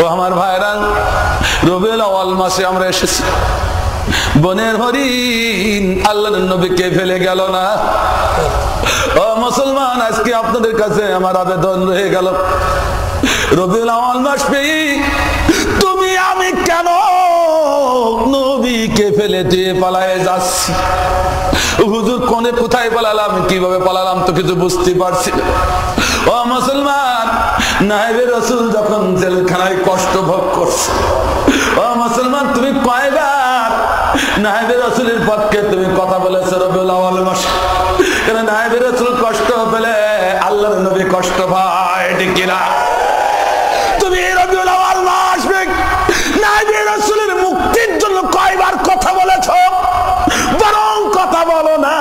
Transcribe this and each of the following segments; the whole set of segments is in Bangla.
ও আমার ভাইরা, রবিউল আউয়াল মাসে আমরা এসেছি। বনের হরিণ আল্লাহর নবীকে ফেলে গেল না। ও মুসলমান, আজকে আপনাদের কাছে আমার আবেদন রয়ে গেল, রবিউল আউয়াল মাস পেয়ে তুমি আমি কেন নবীকে ফেলে দিয়ে পালায়ে যাচ্ছি? হুজুর কোনে কোথায় পালালাম, কিভাবে পালালাম তো কিছু বুঝতে পারছি না। ও মুসলমান, নায়েবে রাসূল যখন জেলখানায় কষ্ট ভোগ করছে, ও মুসলমান তুমি কয়বার নায়েবে রাসূলের পক্ষে তুমি কথা বলেছো রবিউল আউয়াল মাসে? কেন নায়েবে রাসূল কষ্ট পেলে আল্লাহর নবী কষ্ট পায়, ঠিক কি না? তুমি রবিউল আউয়াল মাস নায়েবে রাসূলের মুক্তির জন্য কয়বার কথা বলেছো? বরং কথা বলো না,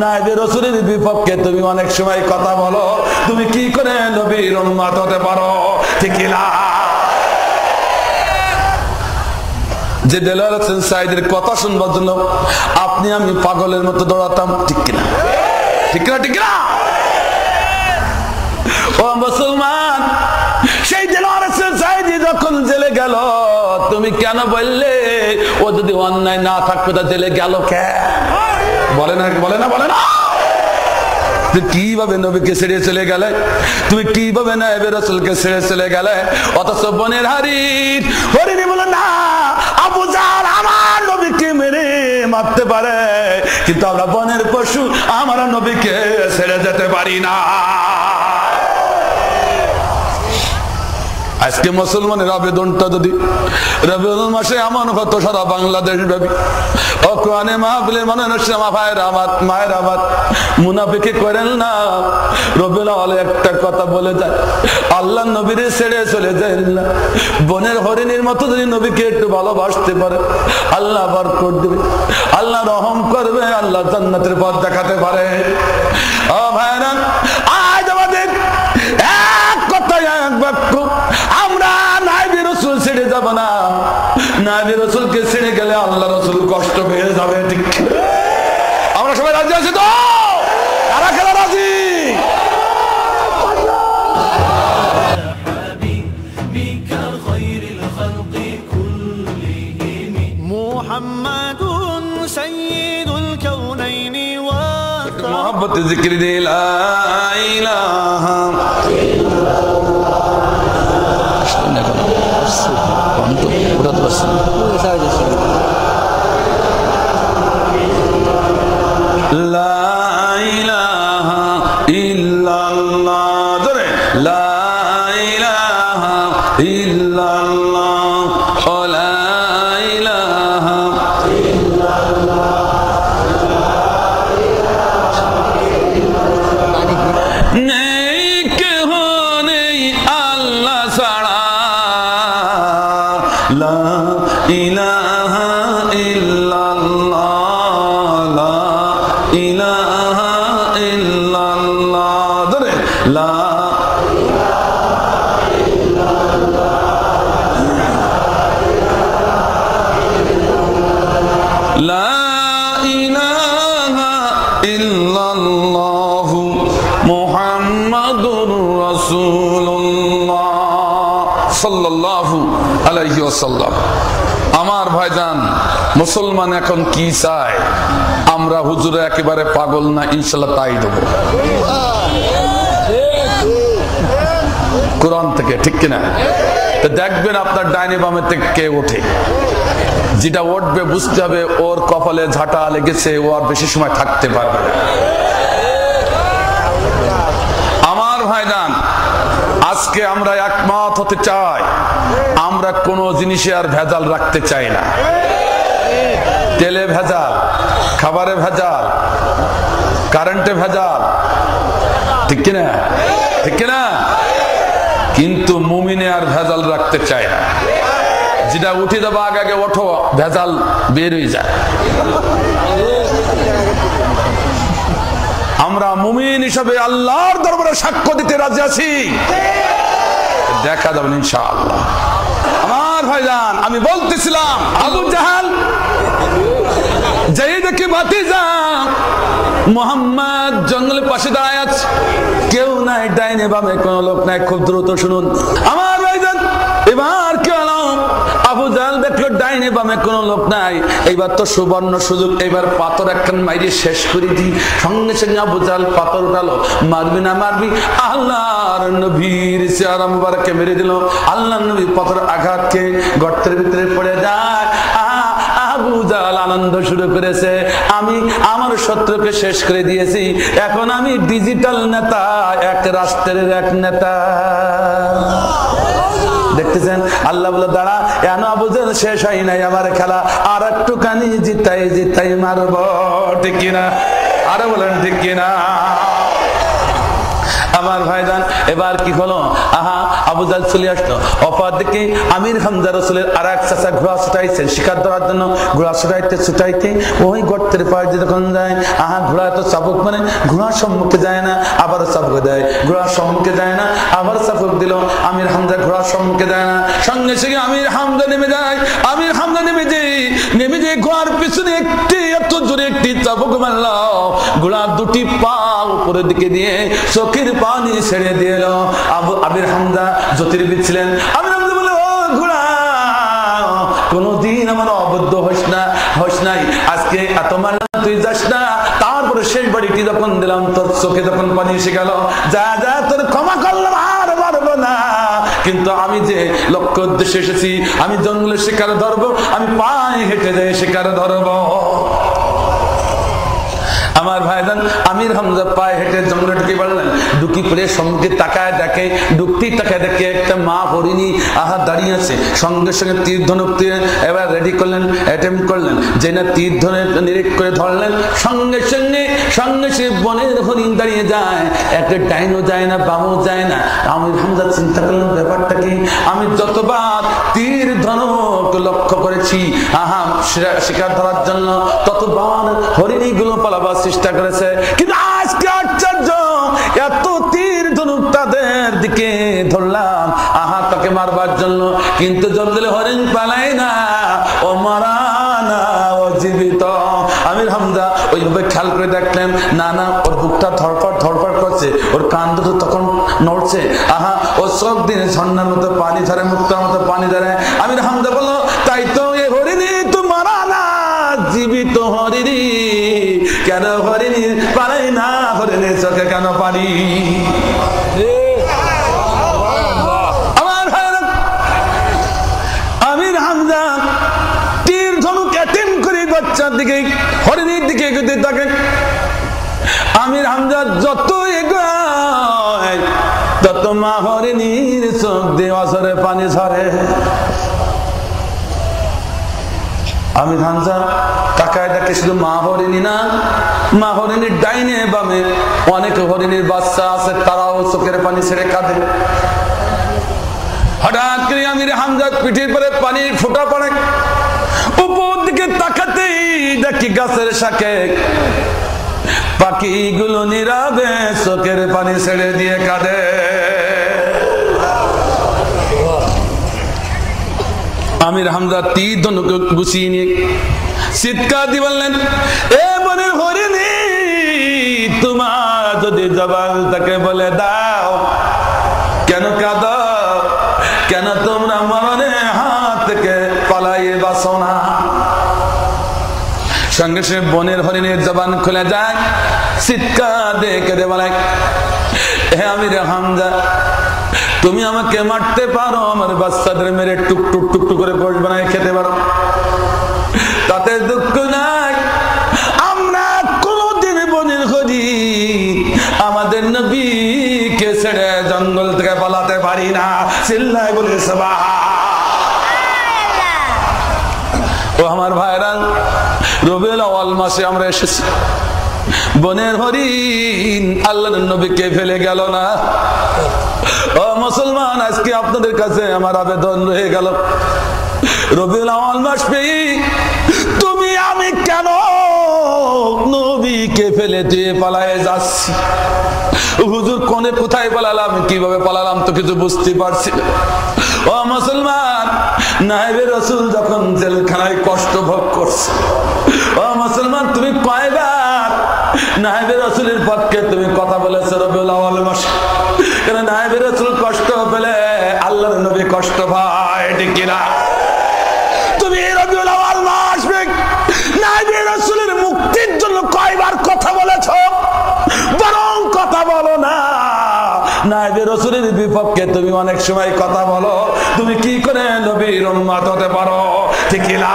নায়েবে রাসূলের বিপক্ষে তুমি অনেক সময় কথা বলো। তুমি কি করে নবীর উম্মত হতে পারো, ঠিক কি না? যে দেলোয়ার হোসেন সাঈদীর কথা শুনবার জন্য আপনি আমি পাগলের মতো দৌড়াতাম, ঠিক কিনা? ঠিক কিনা? ঠিক কিনা? ও মুসলমান, সেই দেলোয়ার হোসেন সাঈদী যখন জেলে গেল, তুমি কেন বললে ও যদি অন্যায় না থাকতো তা জেলে গেল কেন? বলে না, বলে না, বলে না। তুমি কিভাবে নবীকে ছেড়ে চলে গেলে? তুমি কিভাবে নায়েবে রাসূলকে ছেড়ে চলে গেলে? অথচ বনের হরিণ বলে না, আবু জাহল আমার নবীকে মেরে মারতে পারে, কিন্তু আমরা বনের পশু আমার নবীকে ছেড়ে যেতে পারি না। আজকে মুসলমানের আবেদনটা যদি রবিউল মাসে এমন হতো সারা বাংলাদেশ ব্যাপী, ও কোরআনে মাহফিলের মানুষরা ভাইরা আমার, মায়েরা আমার, মুনাফিকি করেন না। রবিউল আউয়ালে একটা কথা বলে যায়, আল্লাহ নবীরে ছেড়ে চলে যায় না। বনের হরিণের মতো যদি নবীকে একটু ভালোবাসতে পারে, আল্লাহ বরকত দেবে, আল্লাহ রহম করবে, আল্লাহ জান্নাতের পথ দেখাতে পারে। ও ভাইরা, আজ আমাদের এক কথায় এক বাক্য, আমরা নায়েবে রাসূল ছেড়ে যাব না। নায়েবে রাসূলকে ছেড়ে গেলে আল্লাহ রাসূল কষ্ট পেয়ে যাবে, ঠিক? আমরা সবাই রাজি আছি তো? কারা কারা রাজি? মুহাম্মাদুন সাইয়্যিদুল কাউনাইনি ওয়া মোহাম্মত জিকির দে লা ইলাহা আমার ভাইজান, মুসলমান এখন কি চায়? আমরা হুজুরে একেবারে পাগল না, ইনশাল্লাহ তাই দেব কোরআন থেকে, ঠিক কিনা? তো দেখবেন আপনার ডাইনে বামে থেকে কে ওঠে, যেটা উঠবে বুঝতে হবে ওর কপালে ঝাঁটা লেগেছে, ও আর বেশি সময় থাকতে পারবে। আমার ভাইজান, আজকে আমরা একমত হতে চাই, আমরা কোনো জিনিসে আর ভেজাল রাখতে চাই না। তেলে ভেজাল, খাবারে ভেজাল, কারেন্টে ভেজাল, ঠিক কিনা? ঠিক কিনা? কিন্তু মুমিনে আর ভেজাল রাখতে চায় না। যেটা উঠে যাবো আগে আগে ওঠো, ভেজাল বের হয়ে যায়। আমরা মুমিন হিসাবে আল্লাহর দরবারে সাক্ষ্য দিতে রাজি আছি, দেখা যাবে ইনশাআল্লাহ। আমার ভাইজান, আমি বলতেছিলাম আবু জাহাল যেই দেখে ভাতিজা মুহাম্মদ জঙ্গলের পাশে দাঁড়ায় আছে, কেউ নাই, ডাইনে বামে কোনো লোক নাই। খুব দ্রুত শুনুন আমার ভাইজান, লোক নাই, এইবার তো সুবর্ণ সুযোগ, এইবার পাথর একখান মাইরে শেষ করে দিই। সঙ্গে সঙ্গে আবু জাহেল পাথর উঠালো, মারবি না মারবি, আল্লাহর নবীর চেহারা মুবারককে মেরে দিল। আল্লাহর নবী পাথর আঘাত খেয়ে গর্তের ভিতরে পড়ে যায়। আবু জাহেল আনন্দ শুরু করেছে, আমি আমার শত্রুকে শেষ করে দিয়েছি, এখন আমি ডিজিটাল নেতা, এক রাষ্ট্রের এক নেতা। দেখতেছেন আল্লাহ বলে দাঁড়া, এন আবু জাহেল শেষ হয় নাই আমার খেলা, আর একটুখানি জিতাই জিতাই মারব, ঠিক কিনা? আরে বলেন ঠিক কিনা? আমার ভাইজান এবার কি হলো, আহা আবু জাহেল চলে আসলো। অপরদিকে আমির হামজা রাসূলের আরেক চাচা ঘোড়া ছুটাইছেন শিকার ধরার জন্য। ঘোড়া ছুটাইতে ওই গর্তের পাড়ে যখন যায়, আহা ঘোড়া তো চাবুক, মানে ঘোড়ার সম্মুখে যায় না আবার চাবুক দেয়, ঘোড়ার সম্মুখে যায় না আবার চাবুক দিল। আমির হামজা ঘোড়ার সম্মুখে যায় না, সঙ্গে সঙ্গে আমির হামজা নেমে যায়। আমির হামজা নেমে যে ঘোড়ার পিছনে এত জোরে একটি চাবুক মারল, ঘোড়ার দুটি পা উপরের দিকে দিয়ে চোখের পানি ছেড়ে দিল। আমির হামজা জ্যোতির্বিদ ছিলেন। আমির হামজা বলে, ও ঘোড়া, কোনদিন আমার অবদ্ধ হস নাই, আজকে এত মারলাম তুই যাস না। তারপরে শেষ বাড়িটি যখন দিলাম, তোর চোখে যখন পানি এসে গেল, যা যা তোর ক্ষমা করলাম, আর মারবো না। কিন্তু আমি যে লক্ষ্য উদ্দেশ্যে এসেছি, আমি জঙ্গলে শিকার ধরবো, আমি পায়ে হেঁটে যাই শিকার ধরবো। আমার ভাইজান আমির হামজা পায়ে হেঁটে জঙ্গলে ঢুকে পড়লেন। ঢুকি পড়ে সম্মুখে তাকায় দেখে, তাকায় দেখে একটা মা হরিণী আহা দাঁড়িয়ে আছে। সঙ্গে সঙ্গে তীর ধনুক দিয়ে এবার রেডি করলেন, অ্যাটেম্প করলেন, যে না তীর ধনুক নিরীক করে ধরলেন। সঙ্গে সে বনের হরিণ দাঁড়িয়ে যায়, একটা ডাইনও যায় না, বামও যায় না। আমির হামজা চিন্তা করলেন ব্যাপারটা কি, আমি যতবার তীর ধনুক লক্ষ্য করেছি আহা শিকার ধরার জন্য, ততবার হরিণী গুলো পালাবার চেষ্টা করেছে, কিন্তু আজকে আশ্চর্য, এত তীর ধনুক তাদের দিকে ধরলাম আহা তাকে মারবার জন্য, কিন্তু জঙ্গলে হরিণ পালায় না, ও মারা না, ও জীবিত। আমির হামজা ওইভাবে খেয়াল করে দেখলেন, না ওর বুকটা ধরপড় করছে, ওর কান দুটো তখন নড়ছে, আহা ও সব দিনে ঝর্ণার মতো পানি ধরে, মুক্তার মতো পানি ধরে। আমির হামজা বললো, তাই তো এই হরিণী তো মারা না, জীবিত হরিণী, কেন হরিণী পালাই না, হরিণীর চোখে কেন পানি? আমার আমির হামজা তীর ধনুক অ্যাটেম্প করে বাচ্চার দিকে, হরিণীর দিকে এগোতে থাকে। আমির হামজা যত এগোয় তত মা হরিণীর চোখ দিয়ে অঝরে পানি ঝরে। আমির হামজা তাকায় দেখে শুধু মা হরিণী না, মা হরিণীর ডাইনে বামে অনেক হরিণীর বাচ্চা আছে, তারাও চোখের পানি ছেড়ে কাঁদে। হঠাৎ করে আমির হামজার পিঠের পরে পানির ফোঁটা পড়ে, উপর দিকে তাকাতেই দেখি গাছের শাকে পাখিগুলো নীরবে চোখের পানি ছেড়ে দিয়ে কাঁদে। আমির হামজা তীর ধনুক গুছিয়ে নিয়ে চিৎকার দিয়ে বললেন, এ বনের হরিণী, তোমার যদি জবান তাকে বলে দাও, কেন কাঁদো, কেন তোমরা মরণের হাত থেকে পালাইয়ে বাঁচো না? সঙ্গে সঙ্গে বনের হরিণের জবান খুলে যায়, চিৎকার দিয়ে কেঁদে বলে, হে আমির হামজা, তুমি আমাকে মারতে পারো, আমার বাচ্চাদের মেরে টুক টুক টুক টুক করে গোশ বানায় খেতে পারো, তাতে দুঃখ নাই। আমরা কোনদিন বনের হরিণ আমাদের নবীকে ছেড়ে জঙ্গল থেকে পালাতে পারি না। চিল্লায় বলে সুবহানাল্লাহ। ও আমার ভাইরা, রবিউল আউয়াল মাসে আমরা এসেছি, বনের হরিণ আল্লাহর নবীকে ফেলে গেল না। ও মুসলমান, আজকে আপনাদের কাছে আমার আবেদন রয়ে গেল, রবিউল আউয়াল মাস পেয়ে তুমি আমি কেন নবীকে ফেলে দিয়ে পালায়ে যাচ্ছি? হুজুর কোনে কোথায় পালালাম, কিভাবে পালালাম তো কিছু বুঝতে পারছি না। ও মুসলমান, নায়েবে রাসূল যখন জেলখানায় কষ্ট ভোগ করছে, ও মুসলমান তুমি কয়বার নায়েবে রাসূলের পক্ষে তুমি কথা বলেছো রবিউল আউয়াল মাসে? কেন নায়েবে রাসূল কষ্ট পেলে আল্লাহর নবী কষ্ট পায়, ঠিক কিনা? তুমি রবিউল আউয়াল মাস নাইবে রাসূলের বিপক্ষে তুমি অনেক সময় কথা বলো, তুমি কি করে নবীর উম্মত হতে পারো? ঠিক না?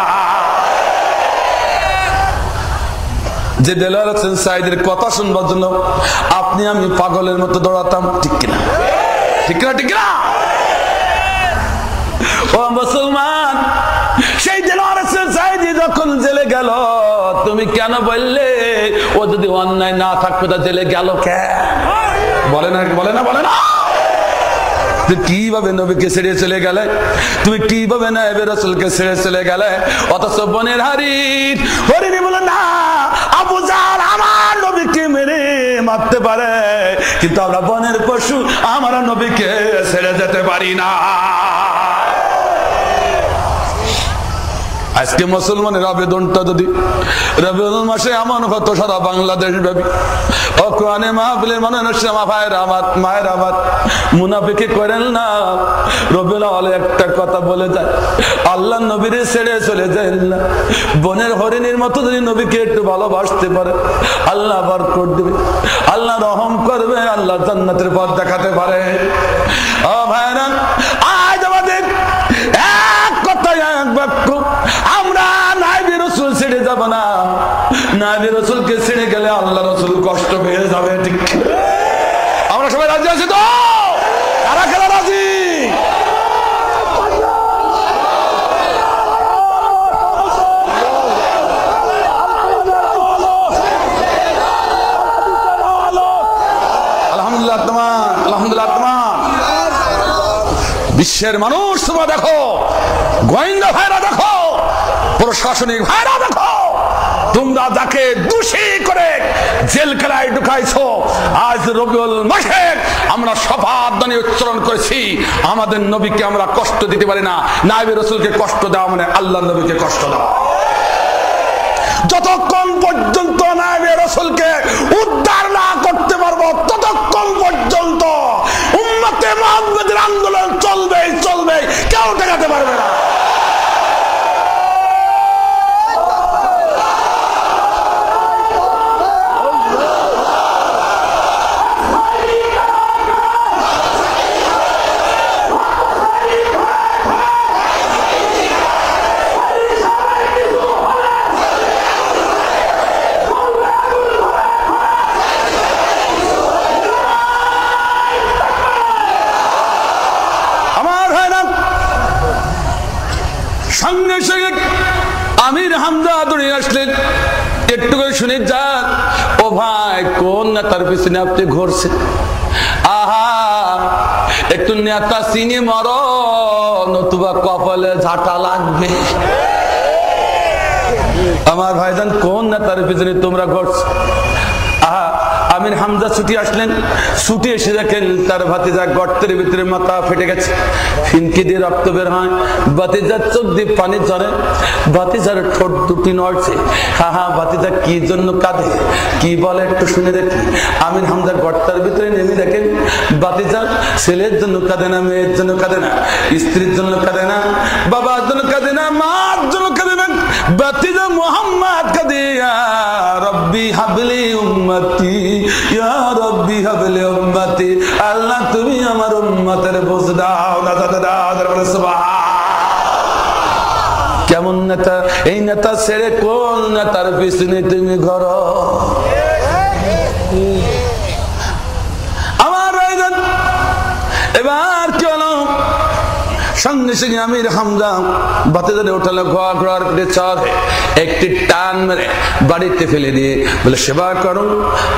যে দেলোয়ার হোসেন সাইদের কথা শুনবার জন্য আপনি আমি পাগলের মতো দৌড়াতাম, ঠিক কিনা? ঠিক না? ঠিক না? ও মুসলমান, সেই দেলোয়ার হোসেন সাইদি যখন জেলে গেল, তুমি কেন বললে ও যদি অন্যায় না থাকতো তা জেলে গেল কেন? বলে না, বলে না, বলে না। তুমি কিভাবে নবীকে ছেড়ে চলে গেলে? তুমি কিভাবে নায়েবে রাসূলকে ছেড়ে চলে গেলে? অথচ বনের হরিণী বলে না, আবু জাহল আমার নবীকে মেরে মারতে পারে, কিন্তু আমরা বনের পশু আমার নবীকে ছেড়ে যেতে পারি না। আজকে মুসলমানের আবেদনটা যদি রবিউল মাসে এমন হতো সারা বাংলাদেশ ব্যাপী, ও কোরআনে মাহফিলের মনোনয়ন ভাইয়েরা আমার, মায়ের আমার, মুনাফিকি করেন না। রবিউল আউয়ালে একটা কথা বলে যায়, আল্লাহ নবীরে ছেড়ে চলে যায় না। বনের হরিণীর মতো যদি নবীকে একটু ভালোবাসতে পারে, আল্লাহ বরকত দেবে, আল্লাহ রহম করবে, আল্লাহ জান্নাতের পথ দেখাতে পারে। ও ভাইরা, আজ আমাদের এক কথায় এক বাক্য, আমরা নাইবে রাসূল ছেড়ে যাব না। নাইবে রাসূলকে ছেড়ে গেলে আল্লাহ রাসূল কষ্ট পেয়ে যাবে, ঠিক? আমরা সবাই রাজি আছি তো? কারা কারা রাজি? আলহামদুলিল্লাহ তোমার, আলহামদুলিল্লাহ তোমার। বিশ্বের মানুষ তোমরা দেখো, গোয়েন্দা ভাইরা দেখো, প্রশাসনিক ভাইরা দেখো, তোমরা যাকে দোষী করে জেলখানায় ঢুকাইছো, আজ রবিউল মাসে আমরা শপথবাণী উচ্চারণ করেছি, আমাদের নবীকে আমরা কষ্ট দিতে পারি না। নায়েবে রাসূলকে কষ্ট দেওয়া মানে আল্লাহর নবীকে কষ্ট দেওয়া। যতক্ষণ পর্যন্ত নায়েবে রাসূলকে উদ্ধার না করতে পারবো, ততক্ষণ পর্যন্ত উম্মতে মুহাম্মদের আন্দোলন চলবে, চলবে, কেউ ঠেকাতে পারবে না। সঙ্গে সঙ্গে আমির হামজা দৌড়ে আসলেন, একটু করে শুনে যান, ও ভাই কোন নেতার পিছনে আপনি ঘুরছেন? আহা, একটু নেতা চিনি মরো, নতুবা কপালে ঝাঁটা লাগবে। আমার ভাইজান, কোন নেতার পিছনে তোমরা ঘুরছো? আহা, আমির হামজা ছুটি আসলেন, ছুটি এসে দেখেন তার ভাতিজা গর্তের ভিতরে মাথা ফেটে গেছে, ফিনকি দিয়ে রক্ত বের হয়, ভাতিজার চোখ দিয়ে পানি ঝরে, ভাতিজার ঠোঁট দুটি নড়ছে। হা হা, ভাতিজা কি জন্য কাঁদে, কি বলে একটু শুনে দেখি। আমির হামজা গর্তের ভিতরে নেমে দেখেন ভাতিজা ছেলের জন্য কাঁদে না, মেয়ের জন্য কাঁদে না, স্ত্রীর জন্য কাঁদে না, বাবার জন্য কাঁদে না, মার জন্য কাঁদে না, ভাতিজা মুহাম্মদ কাঁদে, ইয়া রব্বি হাবলি উম্মতি, ইয়া রব্বি হাবলি উম্মতি, আল্লাহ তুমি আমার উম্মতের বুঝ দাও না, দাদা দাদা সুবহান। কেমন নেতা? এই নেতা ছেড়ে কোন নেতার পিছনে তুমি ঘোরো? আমার ভাইজান, এবার কি হলো? সঙ্গে সঙ্গে আমির হামজা ভাতিজারে উঠালো, ঘোড়ার পিঠে চড়ে একটি টান মেরে বাড়িতে ফেলে দিয়ে বলে, সেবা করুন,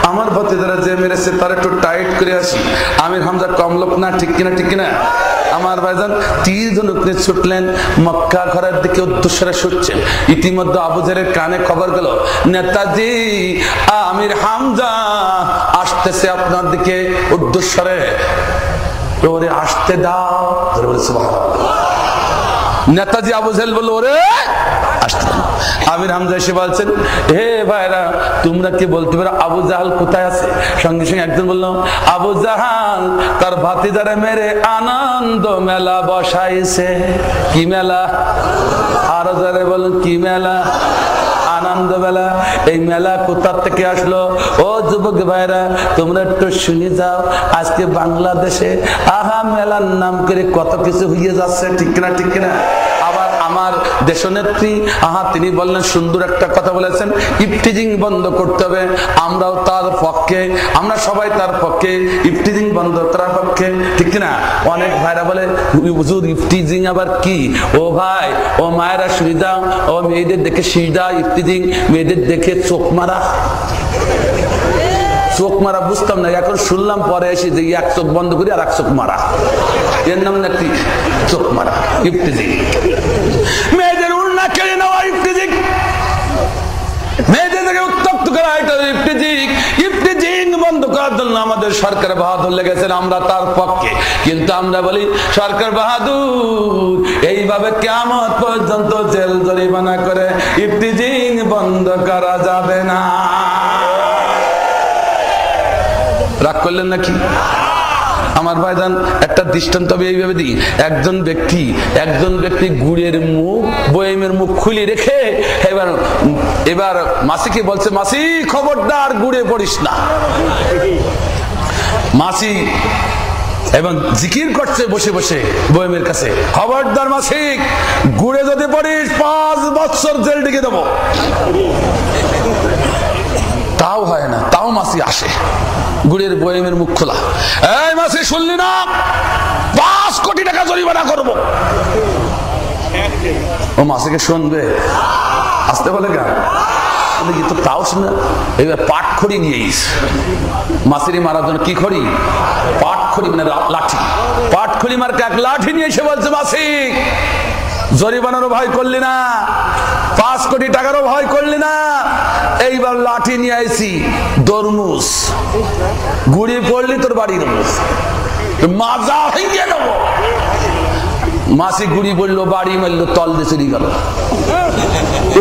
আমার ভাতিজারা যে মেরেছে তার একটু টাইট করে আসি। আমির হামজা কম লোক না, ঠিক কিনা? ঠিক কিনা? আমার ভাইজান তীর ধনুক নিয়ে ছুটলেন, মক্কা ঘরের দিকে উদ্দেশ্যে ছুটছেন। ইতিমধ্যে আবু জাহেলের কানে খবর গেল, নেতাজি আমির হামজা আসতেছে আপনার দিকে উদ্দেশ্যে, ওরে আসতে দাও। নেতাজি আবু জাহেল বলল, ওরে আসতে দাও। আমির হামজা এসে বলছেন, হে ভাইরা, তোমরা কি বলতে পারো আবু জাহাল কোথায় আছে? সঙ্গে সঙ্গে একজন বললো, আবু জাহাল তার ভাতিজারে মেরে আনন্দ মেলা বসাইছে। কি মেলা? আরো যারা বলেন কি মেলা? আনন্দ মেলা। এই মেলা কোথা থেকে আসলো? ও যুবক ভাইরা, তোমরা একটু শুনে যাও। আজকে বাংলাদেশে মেলার নাম করে কত কিছু হয়ে যাচ্ছে, ঠিক না? ঠিক না? আবার আমার দেশনেত্রী তিনি বললেন, সুন্দর একটা কথা বলেছেন, ইফটিজিং বন্ধ করতে হবে। আমরাও তার পক্ষে, আমরা সবাই তার পক্ষে, ইফটিজিং বন্ধ করার পক্ষে, ঠিক না? অনেক ভাইরা বলে, হুজুর ইফটিজিং আবার কি? ও ভাই, ও মায়েরা শুনে দাও, ও মেয়েদের দেখে শুনে দাও, ইফটিজিং মেয়েদের দেখে চোখ মারা। চোখ মারা বুঝতাম না, এখন শুনলাম পরে এসে যে এক চোখ বন্ধ করি আর এক চোখ মারা, এর নাম নাকি চোখ মারা, ইফটিজিং। মেয়েদের উড়না কেড়ে নেওয়া ইফটিজিং, মেয়েদের থেকে উত্তপ্ত করা, এটা ইফটিজিং। ইফটিজিং বন্ধ করার জন্য আমাদের সরকার বাহাদুর লেগেছেন, আমরা তার পক্ষে। কিন্তু আমরা বলি, সরকার বাহাদুর এইভাবে কিয়ামত পর্যন্ত জেল জরিমানা করে ইফটিজিং বন্ধ করা যাবে না। রাগ করলেন নাকি? আমার ভাইজান, একটা দৃষ্টান্ত আমি এইভাবে দিই। একজন ব্যক্তি গুড়ের মুখ, বয়েমের মুখ খুলে রেখে এবার মাসিকে বলছে, মাসি খবরদার গুড়ে পড়িস না। মাসি এবং জিকির করছে বসে বসে বয়েমের কাছে, খবরদার মাসি, গুড়ে যদি পড়িস 5 বছর জেল ঢেকে দেবো। তাও হয় না, তাও মাসি আসে, গুড়ের বয়েমের মুখ খোলা। এই মাসি, শুনলি না? 5 কোটি টাকা জরিমানা করবো। ও মাসিকে শুনবে? আসতে বলে কেন? তো তাও শুনে এবার পাট খড়ি নিয়েইস। মাসিরি মারার জন্য কি খড়ি? পাট খড়ি, মানে লাঠি। পাট খড়ি মারকে এক লাঠি নিয়ে এসে বলছে, মাসি জরিমানারও ভয় করলি না, 5 কোটি টাকারও ভয় করলি না, এইবার লাঠি নিয়ে আইছি দরমুজ, গুড়ি পড়লি তোর বাড়ির মাজা ভেঙে দেবো। মাসি গুড়ি পড়লো, বাড়ি মারলো, তল দিয়ে চলে গেল।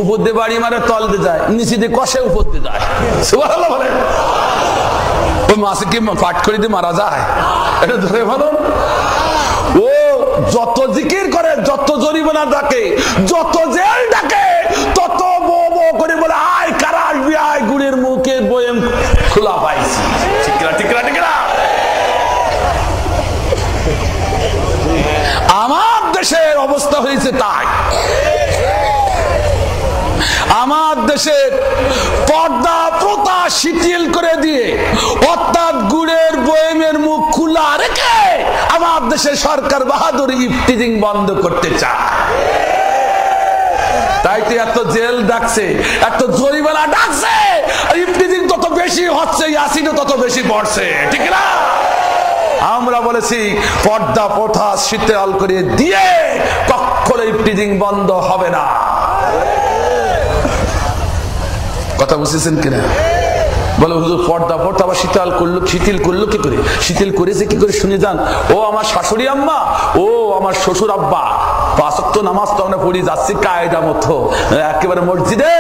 উপর দিয়ে বাড়ি মারে, তল দিয়ে যায়, নিচে দিয়ে কষে উপর দিয়ে যায়। সুবহানাল্লাহ বলে। ওই মাসি কি পাট করে দিয়ে মারা যায়? এটা ধরে ভালো। ও যত জিকির করে, যত জরিমানা ডাকে, যত জেল ডাকে, তত বো বো করে বলে, আয় কারা আসবি, আয় গুড়ের মুখে বয়েম খোলা পাইছি। ঠিক না? ঠিক না? ঠিক না? আমার দেশের অবস্থা হয়েছে তাই। আমার দেশের পর্দা প্রথা শিথিল করে দিয়ে, অর্থাৎ গুড়ের বয়েমের মুখ খোলা রেখে আমার দেশের সরকার বাহাদুর ইফটিজিং বন্ধ করতে চায়। তাই তো এত জেল ডাকছে, এত জরিমানা ডাকছে, আর ইফটিজিং তত বেশি হচ্ছে, ইয়াসিনও তত বেশি পড়ছে, ঠিক না? আমরা বলেছি পর্দা প্রথা শিথিল করে দিয়ে কখনো ইফটিজিং বন্ধ হবে না। কথা বুঝেছেন কিনা? বলে হুজুর পর্দা প্রথা আবার শিথিল করলো কি করে? শিথিল করেছে কি করে শুনে যান। ও আমার শাশুড়ি আম্মা, ও আমার শ্বশুর আব্বা 5 ওয়াক্ত নামাজ তো আমরা পড়ি যাচ্ছি কায়দা মতো, একেবারে মসজিদে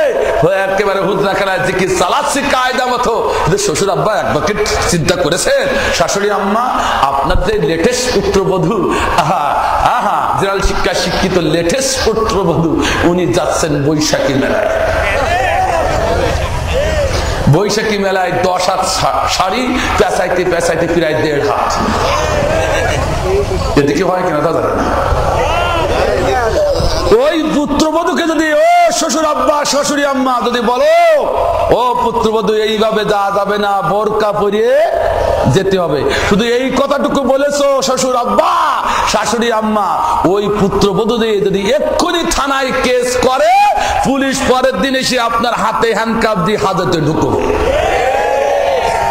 একেবারে হুজরা খেলায় জিকির চালাচ্ছি কায়দা মতো। শ্বশুর আব্বা এক বাকেট চিন্তা করেছেন, শাশুড়ি আম্মা আপনার যে লেটেস্ট পুত্রবধূ, জেনারেল শিক্ষা শিক্ষিত লেটেস্ট পুত্রবধূ, উনি যাচ্ছেন বৈশাখী মেলায়। বৈশাখী মেলায় 10 হাত শাড়ি পেঁচাইতে পেঁচাইতে প্রায় 1.5 হাত। এদিকে হয় কিনা তা জানেন না। ওই পুত্রবধূকে যদি, ও শ্বশুর আব্বা শাশুড়ি আম্মা যদি বলো, ও পুত্রবধূ এইভাবে যাওয়া যাবে না, বোরকা পরিয়ে যেতে হবে, শুধু এই কথাটুকু বলেছো শ্বশুর আব্বা শাশুড়ি আম্মা, ওই পুত্রবধূ যদি এক্ষুনি থানায় কেস করে, পুলিশ পরের দিন এসে আপনার হাতে হ্যান্ডকাপ দিয়ে হাজতে ঢুকবে।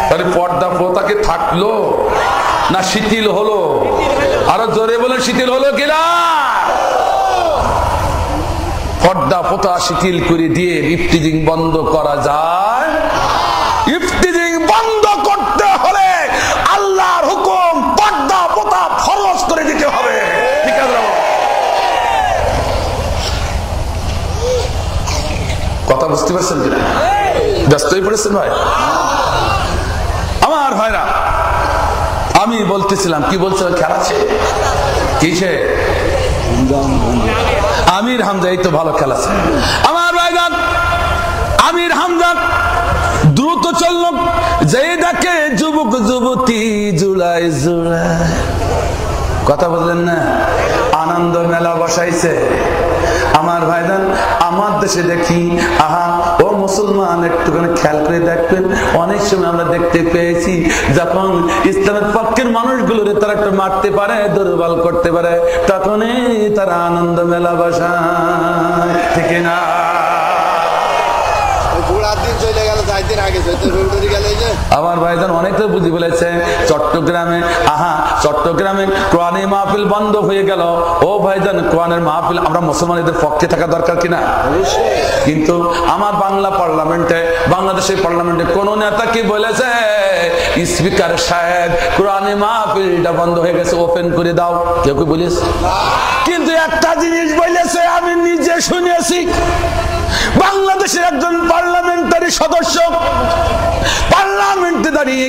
তাহলে পর্দা প্রথাকে থাকলো না শিথিল হলো? আরো জোরে বলে শিথিল হলো কিনা? পর্দা প্রথা শিথিল করে দিয়ে ইফটিজিং বন্ধ করা যায়। ইফটিজিং বন্ধ করতে হলে আল্লাহর হুকুম পর্দা প্রথা ফরজ করে দিতে হবে। ঠিক আছে? কথা বুঝতে পারছেন কিনা? ব্যস্ত হয়ে পড়েছেন ভাই আমার ভাইরা। আমি বলতেছিলাম, কি বলছিলাম, খেলা আছে কিসে? আমির হামজা, এই তো ভালো খেলা আছে আমার ভাইজান। আমির হামজা দ্রুত চলল, যেই ডাকে যুবক যুবতী জুলাই জুলাই, কথা বললেন না, আনন্দ মেলা বসাইছে। আমার ভাইজান, আমার দেশে দেখি, আহা ও মুসলমান একটুখানি খেয়াল করে দেখবেন, অনেক সময় আমরা দেখতে পেয়েছি যখন ইসলামের পক্ষের মানুষগুলোরে তারা একটু মারতে পারে, দুর্বল করতে পারে, তখনই তারা আনন্দ মেলা বসায়, ঠিক না? আমার ভাইজান অনেকটা বুঝি বলেছে। চট্টগ্রামে, আহা চট্টগ্রামে কোরআনে মাহফিল বন্ধ হয়ে গেল। ও ভাইজান, কোরআনের মাহফিল আমরা মুসলমানদের পক্ষে থাকা দরকার কিনা? কিন্তু আমার বাংলা পার্লামেন্টে, বাংলাদেশের পার্লামেন্টে কোন নেতা কি বলেছে, স্পিকার সাহেব কোরআনে মাহফিলটা বন্ধ হয়ে গেছে, ওপেন করে দাও? কেউ কি বলিস? কিন্তু একটা জিনিস বলেছে, আমি নিজে শুনেছি, বাংলাদেশের একজন পার্লামেন্টারি সদস্য পার্লামেন্টে দাঁড়িয়ে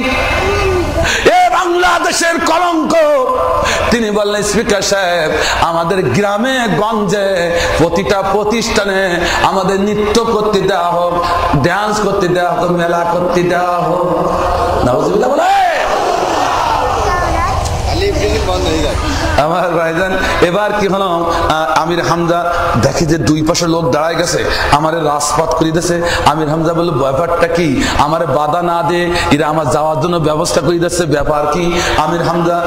এ বাংলাদেশের কলঙ্ক, তিনি বললেন, স্পিকার সাহেব আমাদের গ্রামে গঞ্জে প্রতিটা প্রতিষ্ঠানে আমাদের নৃত্য করতে দেওয়া হোক, ডান্স করতে দেওয়া হোক, মেলা করতে দেওয়া হোক। নাউজুবিল্লাহ বলে আমার ভাইজান। এবার কি হলো, আমির হামজা দেখে যে দুই পাশে লোক দাঁড়ায় গেছে, আমারে রাজপাত করে দিয়েছে। আমির হামজা বলল, ব্যাপারটা কি? আমারে বাধা না দে, এরা আমার যাওয়ার জন্য ব্যবস্থা করে দিচ্ছে, ব্যাপার কি? আমির হামজা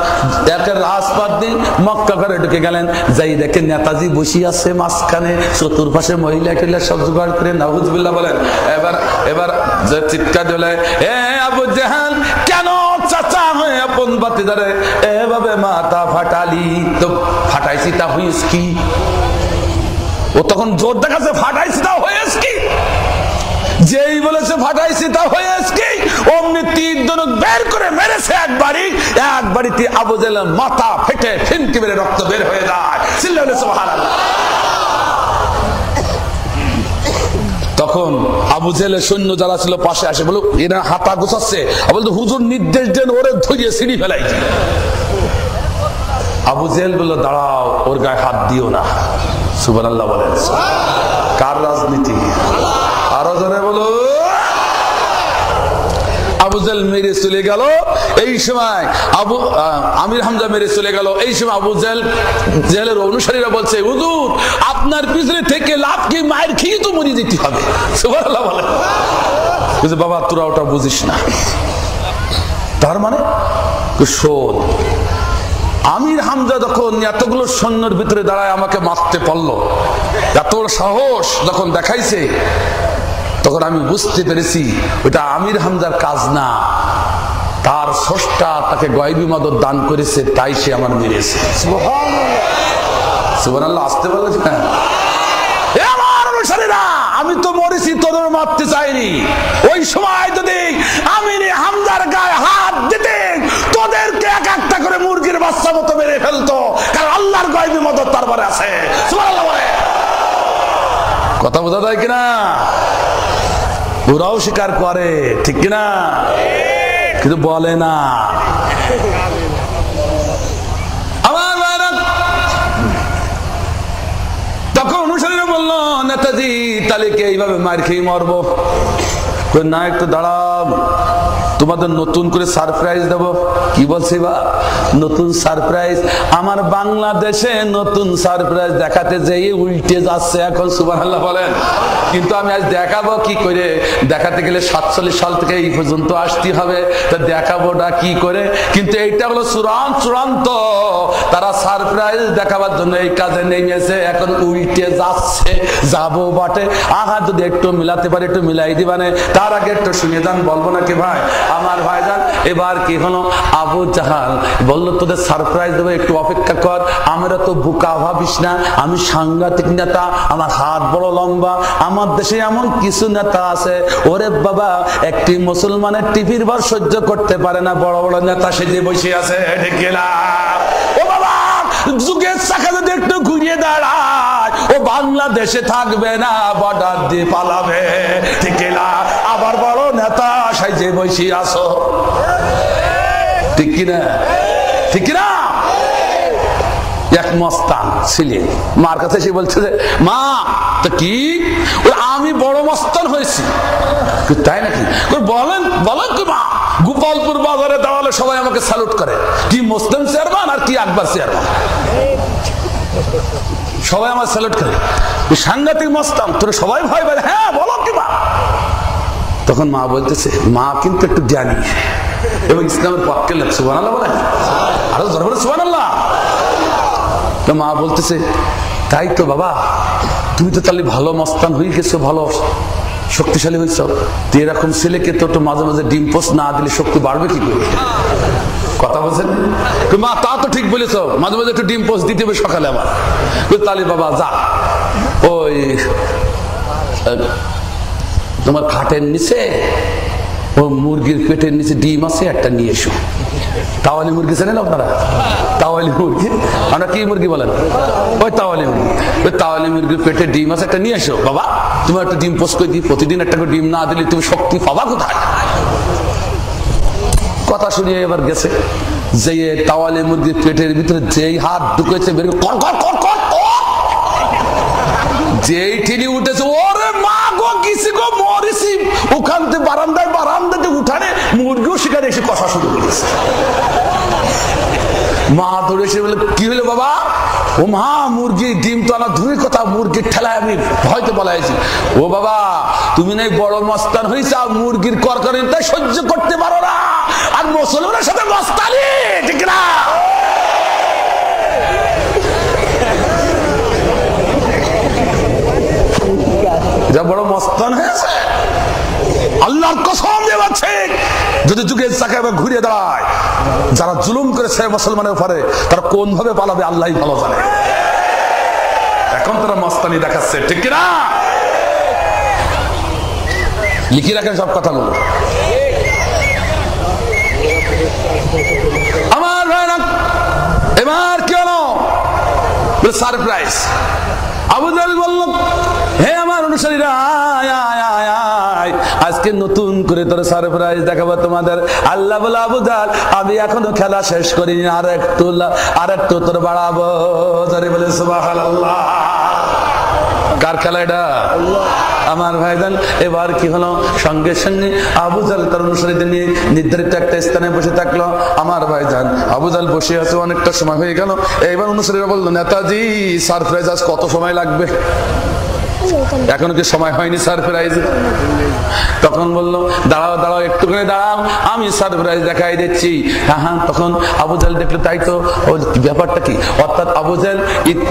একের রাজপাত দিয়ে মক্কা ঘরে ঢুকে গেলেন, যাই দেখে নেতাজি বসে আছে মাঝখানে, চতুর্পাশে মহিলা টিলা সব জোগাড় করে। নাউজুবিল্লাহ বলেন। এবার যে চিৎকার দিলে, এ আবু জাহাল, কেন চাচা হয়ে আপন বাতিদারে এভাবে মাথা ফাটালি? তো ফাটাইছি তা হইস কি? ও তখন জোর দেখাচ্ছে, ফাটাইছি তা হয়েছ কি? যেই বলেছে ফাটাইছি তা হয়েছ কি, অমনি তীর ধনুক বের করে মেরেছে একবারই আবু জাহেলের মাথা ফেটে ফিনকি মেরে রক্ত বের হয়ে যায়। চিল্লাইলে সুবহানাল্লাহ। তখন আবু জেহেলের সৈন্য যারা ছিল পাশে আসে, বলো এরা হাতা গোছাচ্ছে, বলতো হুজুর নির্দেশ দেন ওরে ধরিয়ে সিঁড়ি ফেলাই। আবু জেহেল বলল, দাঁড়াও, ওর গায়ে হাত দিও না। সুবহানাল্লাহ বলেন। কার রাজনীতি? আরো জনে বলো। আবু জেহেল মেরে চলে গেল, এই সময় আমির হামজা মেরে চলে গেল। এই সময় আবু জেহেলের অনুসারীরা বলছে, হুজুর আপনার পিছনে থেকে লাভ কি, মায়ের খেয়ে তো মরে যেতে হবে। সুবহানাল্লাহ বলেন। বাবা তোরা ওটা বুঝিস না। তার মানে শোন, আমির হামজা যখন এতগুলো সৈন্যের ভিতরে দাঁড়ায় আমাকে মারতে পারলো, এত সাহস যখন দেখাইছে, তখন আমি বুঝতে পেরেছি ওটা আমির হামজার কাজ না, তার স্রষ্টা তাকে গায়বী মদত দান করেছে, তাই সে আমার মেরেছে। সুবহানাল্লাহ। আসতে পারলে না? আমার অনুসারীরা, আমি তো মরেছি, তোদের মারতে চাইনি। ওই সময় যদি আমির হামজার গায়ে হাত দিতে, তোদেরকে এক একটা করে মুরগির বাচ্চা মতো মেরে ফেলতো, কারণ আল্লাহর গায়বী মদত তার পরে আছে। সুবহানাল্লাহ বলে। কথা বোঝা যায় কিনা? ওরাও স্বীকার করে, ঠিক কিনা? কিন্তু বলে না। আমার তখন অনুসারীরা বলল, নেতাজি তালিকে এইভাবে মার খেয়ে মরবো না, একটু দাঁড়াও, তোমাদের নতুন করে সারপ্রাইজ দেব। কি বলছি বা? নতুন সারপ্রাইজ। আমার বাংলাদেশে নতুন সারপ্রাইজ দেখাতে যেয়ে উল্টে যাচ্ছে এখন। সুবহানাল্লাহ বলেন। কিন্তু আমি আজ দেখাবো কি করে? দেখাতে গেলে 47 সাল থেকে এই পর্যন্ত আসতে হবে, তা দেখাবোটা কি করে? কিন্তু এইটা হলো চূড়ান্ত। তারা সারপ্রাইজ দেখাবার জন্য এই কাজে নেমেছে, এখন উল্টে যাচ্ছে। যাবো বটে, আহা যদি একটু মিলাতে পারে একটু মিলাই দিবানে। তার আগে একটু শুনে যান, বলবো নাকি ভাই? আমার ভাইজান, এবার কি হলো, আবু জাহাল বললো, তোদের সারপ্রাইজ দেবো, একটু অপেক্ষা কর। আমরা তো বোকা ভাবিস না, আমি সাংঘাতিক নেতা, আমার হাত বড় লম্বা। আমার দেশে এমন কিছু নেতা আছে, ওরে বাবা, একটি মুসলমানের টিভির বার সহ্য করতে পারে না, বড় বড় নেতা সেজে বসে আছে। ও বাবা, যুগের চাকা যদি একটু ঘুরিয়ে দাঁড়ায়, ও বাংলাদেশে থাকবে না, বর্ডার দিয়ে পালাবে। ঠিক না? আবার বড় নেতা সাইজে বসে আসো, ঠিক কিনা? ঠিক কিনা? এক মস্তান ছিলেন, মার কাছে এসে বলছে যে মা তো কি আমি বড় মস্তান হয়েছি। তাই নাকি? বলেন বলেন কি মা? গোপালপুর বাজারে দেওয়ালে সবাই আমাকে স্যালুট করে, কি মুসলিম চেয়ারম্যান আর কি আকবর চেয়ারম্যান, সবাই আমার স্যালুট করে, সাংঘাতিক মস্তান, তোর সবাই ভয় পায়। হ্যাঁ বলো কি মা? তখন মা বলতেছে, মা কিন্তু একটু জ্ঞানী এবং ইসলামের পক্ষে লোক। সুবহানাল্লাহ বলেন, আরো জোরে বলেন সুবহানাল্লাহ। তো মা বলতেছে, তাই তো বাবা, তুমি তো তাহলে ভালো মস্তান হয়ে গেছো, ভালো শক্তিশালী হয়েছ, তো এরকম ছেলেকে তো একটু মাঝে মাঝে ডিম পোস্ট না দিলে শক্তি বাড়বে কি করে? কথা বলছেন মা? তা তো ঠিক বলেছ, মাঝে মাঝে একটু ডিম পোস্ট দিতে হবে সকালে আমার। তাহলে বাবা যা, ওই তোমার খাটের নিচে ও মুরগির পেটের নিচে ডিম আছে, একটা নিয়ে এসো। তাওয়ালি মুরগি জানেন আপনারা? তাওয়ালি মুরগি, আমরা কি মুরগি বলেন? ওই তাওয়ালি মুরগি। ওই তাওয়ালি মুরগির পেটে ডিম আছে, একটা নিয়ে এসো। বাবা তোমার একটা ডিম পোস্ট করে দিই, প্রতিদিন একটা করে ডিম না দিলে তুমি শক্তি পাবা কোথায়? কথা শুনিয়ে এবার গেছে, যে তাওয়ালি মুরগির পেটের ভিতরে যেই হাত ঢুকেছে বের কর কর কর কর, যেই ঠেলি উঠেছে, ওরে মা গো কিসি গো মরিসি, ওখান থেকে বারান্দাতে উঠানে মুরগিও সেখানে এসে কষা শুরু করেছে। মা ধরে এসে বলে, কি হলো বাবা? ও মা, মুরগি ডিম তো আমার দূরের কথা, মুরগির ঠেলায় আমি ভয়তে বলাইছি। ও বাবা, তুমি নাই বড় মস্তান হয়েছে, মুরগির করকরিটা সহ্য করতে পারো না, আর মুসলমানের সাথে মস্তানি, ঠিক না? যা বড় মস্তান হয়েছে, আল্লাহর কসম দিয়ে বলছে, যদি যুগের চাকা ঘুরিয়ে দাঁড়ায়, যারা জুলুম করেছে মুসলমানের উপরে, তারা কোন ভাবে পালাবে আল্লাহই ভালো জানে। এখন তারা মস্তানি দেখাচ্ছে, ঠিক না? লিখে রাখেন সব কথাগুলো। আমার ভাইরা, এবার কি হলো? সারপ্রাইজ। আবু জাহেল বলল, হে আমার অনুসারীরা, আজকে নতুন করে তোর সারপ্রাইজ দেখাবো তোমাদের। আল্লাহ বলে, আবু জাহেল আমি এখনো খেলা শেষ করিনি, আর একটু তোর বাড়াবো। বলে সুবহানাল্লাহ। কার খেলা এটা? আমার ভাইজান, এবার কি হলো? সঙ্গে সঙ্গে আবু জাহেল তার অনুসারীদের নিয়ে নির্ধারিত একটা স্থানে বসে থাকলো। আমার ভাইজান আবু জাহেল বসে আছে, অনেকটা সময় হয়ে গেল। এইবার অনুসারীরা বললো, নেতাজি সারপ্রাইজ আজ কত সময় লাগবে? এখনো কি সময় হয়নি সারপ্রাইজ? তখন বললো, দাঁড়াও একটুখানি দাঁড়াও, আমি সারপ্রাইজ দেখাই দিচ্ছি। হ্যাঁ, তখন আবু জাহেল দেখলো, তাই তো, ব্যাপারটা কি? অর্থাৎ আবু জাহেল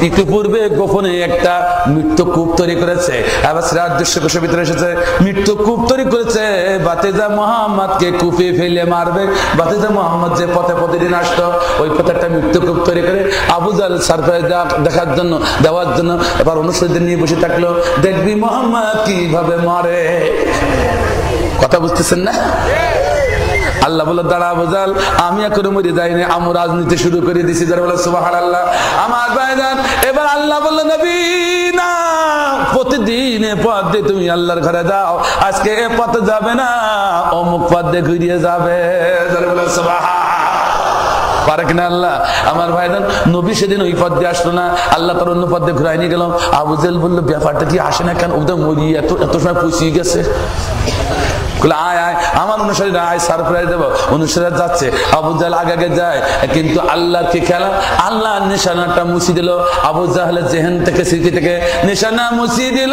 ইতিপূর্বে গোপনে একটা মৃত্যুকূপ তৈরি করেছে, এবার সিরাজ দৃশ্যকোষের ভিতরে এসেছে, মৃত্যুকূপ তৈরি করেছে, বাতিজা মুহাম্মদকে কূপে ফেলে মারবে। বাতিজা মুহাম্মদ যে পথে প্রতিদিন আসতো, ওই পথে একটা মৃত্যুকূপ তৈরি করে আবু জাহেল সারপ্রাইজ দেওয়ার জন্য এবার অনুসারীদের নিয়ে বসে থাকলো, দেখবি মুহাম্মদ কিভাবে মারে। কথা বুঝতেছেন না? আল্লাহ বলে, দাঁড়া আবু জাহেল, আমি এখনো মরে যাইনি, আমি রাজনীতি শুরু করে দিছি। যারা বলে সুবহানাল্লাহ। আমার ভাইজান, এবার আল্লাহ বলল, নবী না, প্রতিদিন এ পথ দিয়ে তুমি আল্লাহর ঘরে যাও, আজকে এ পথে যাবে না, অমুক পথ দিয়ে ঘুরিয়ে যাবে। যারা বলে সুবহানাল্লাহ। পারে কিনা আল্লাহ? আমার ভাইজান, নবী সেদিন ওই পথ দিয়ে আসলো না, আল্লাহ তার অন্য পথ দিয়ে ঘুরাই নিয়ে গেল। আবু জাহেল বললো, ব্যাপারটা কি আসে না কেন? ওদের মরিয়ে এত সময় পৌঁছিয়ে গেছে। আয় আমার অনুসারীরা, আয় সারপ্রাইজ দেবো। অনুসারীরা যাচ্ছে, আবু জাহেল আগে যায়, কিন্তু আল্লাহর কি খেলা, আল্লাহ নিশানাটা মুছি দিল আবু জাহেলের জেহেন থেকে, স্মৃতি থেকে নিশানা মুছিয়ে দিল।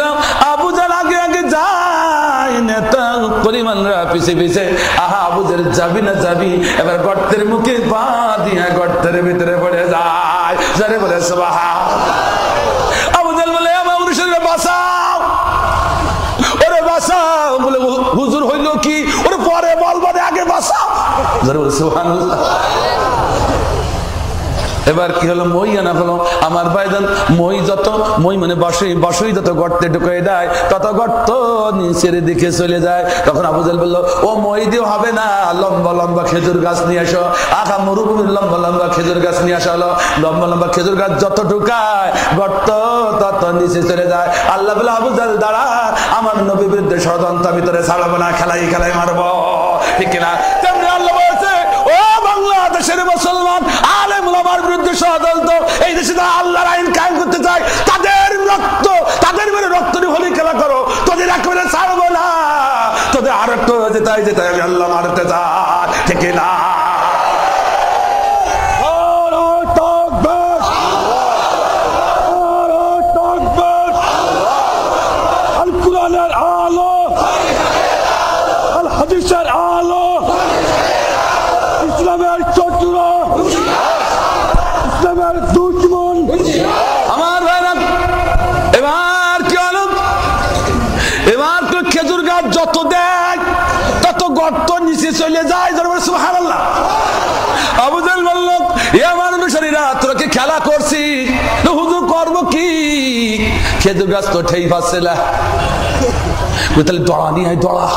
আবু জাহেল আগে যায়, নেতা পরিমাণরা পিছে। আহা, আবু জাহেল যাবি না যাবি, এবার গর্তের মুখে পা দিয়ে গর্তের ভিতরে পড়ে যায়। যারে বলে সুবহানাল্লাহ। আবু জাহেল বলে, আমার অনুসারীরা বাঁচাও, ওরে বাঁচাও। বলে, হুজুর হইল কি? ওরে পরে বলবো, আগে বাঁচাও। যারে বলে সুবহানাল্লাহ। এবার কি হলো? মই আনা হলো। আমার ভাইজান, মই মানে বাঁশই যত গর্তে ঢুকে দেয়, তত গর্ত নিচের দিকে চলে যায়। তখন আবু জাহেল বললো, ও মই দিয়ে হবে না, লম্বা লম্বা খেজুর গাছ নিয়ে আসো। আখা মরুভূমির লম্বা লম্বা খেজুর গাছ নিয়ে আসা হলো। লম্বা লম্বা খেজুর গাছ যত ঢুকায়, গর্ত তত নিচে চলে যায়। আল্লাহ বলে, আবু জাহেল দাঁড়া, আমার নবীর বিরুদ্ধে ষড়যন্ত্র ভিতরে ছাড়াবো না, খেলাই মারবো, ঠিক কিনা? তেমনি আল্লাহ বলছে, ও বাংলাদেশের মুসলমান আলেম ওলামার বিরুদ্ধে ষড়যন্ত্র, এই দেশে যারা আল্লাহর আইন কায়েম করতে চায় তাদের রক্ত, তাদের মেরে রক্ত নিয়ে হোলি খেলা করো, তোদের একেবারে ছাড়বো না, তোদের আরেকটা যেটাই যেটাই আমি আল্লাহ মারতে চাই, ঠিক না? আলো, আল হাদিসের আলো, ইসলামের শত্রু, ইসলামের দুশমন। আমার ভাইরা, এবার কি হলো? এবার তো খেজুর গাছ যত দেয় তত গর্ত নিচে চলে যায়। সুবহানাল্লাহ। আবু জাহেল বলল, এ আমার অনুসারীরা, তোরা কি খেলা করছিস? হুজুর করবো কি? খেজুর গাছ তো ঠেই পাচ্ছে না। তাহলে দড়া নিয়ে আয়, দড়া।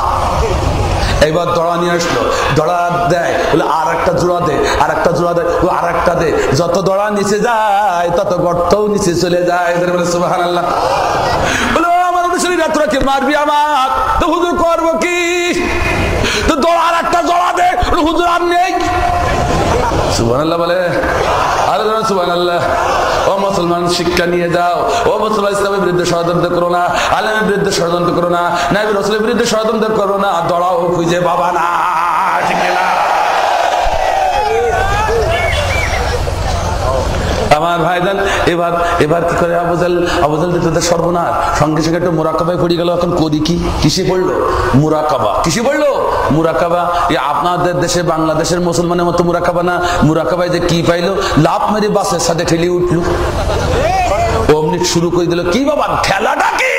এবার দড়া নিয়ে আসলো, দড়া দেয়, বলে আর একটা জোড়া দে, আর একটা জোড়া দে, আর একটা দে। যত দড়া নিচে যায় তত গর্তও নিচে চলে যায়। সুবহানাল্লাহ। বলে আমার অনুসারীরা, তোরা কি মারবি আমার? তো হুজুর করবো কি? তো দড়া আর একটা জোড়া দে। হুজুর আর নেই। সুবহানাল্লাহ বলে, আরে সুবহানাল্লাহ। ও মুসলমান, শিক্ষা নিয়ে যাও। ও মুসলমান, ইসলামের বিরুদ্ধে ষড়যন্ত্র করো না, আলেমের বিরুদ্ধে ষড়যন্ত্র করো না, নবী রাসূলের বিরুদ্ধে ষড়যন্ত্র করো না, দড়াও খুঁজে পাবা না, ঠিক না? আমার ভাইজান, এবার এবার কি করে আবু জাহেল তোদের সর্বনাশ। সঙ্গে সঙ্গে একটু মুরাকাবায় পড়ে গেল। এখন করি কি? কিসে পড়লো? মুরাকাবা। কিসে পড়লো? মুরাকাবা। আপনাদের দেশে বাংলাদেশের মুসলমানের মতো মুরাকাবা না। মুরাকাবায় যে কি পাইলো? লাভ মেরে বাসের সাথে ঠেলে উঠলো। অমনি শুরু করে দিল, কি বাবা ঠেলাটা কি?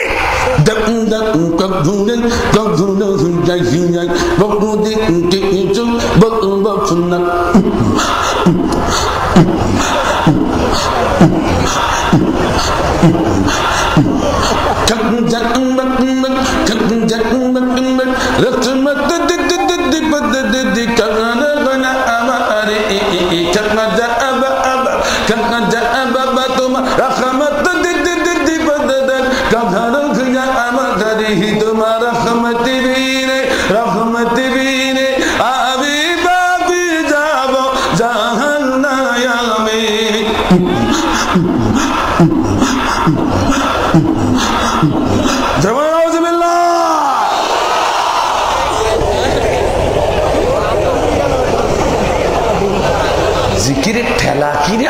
জিকিরের ঠেলা কি রে?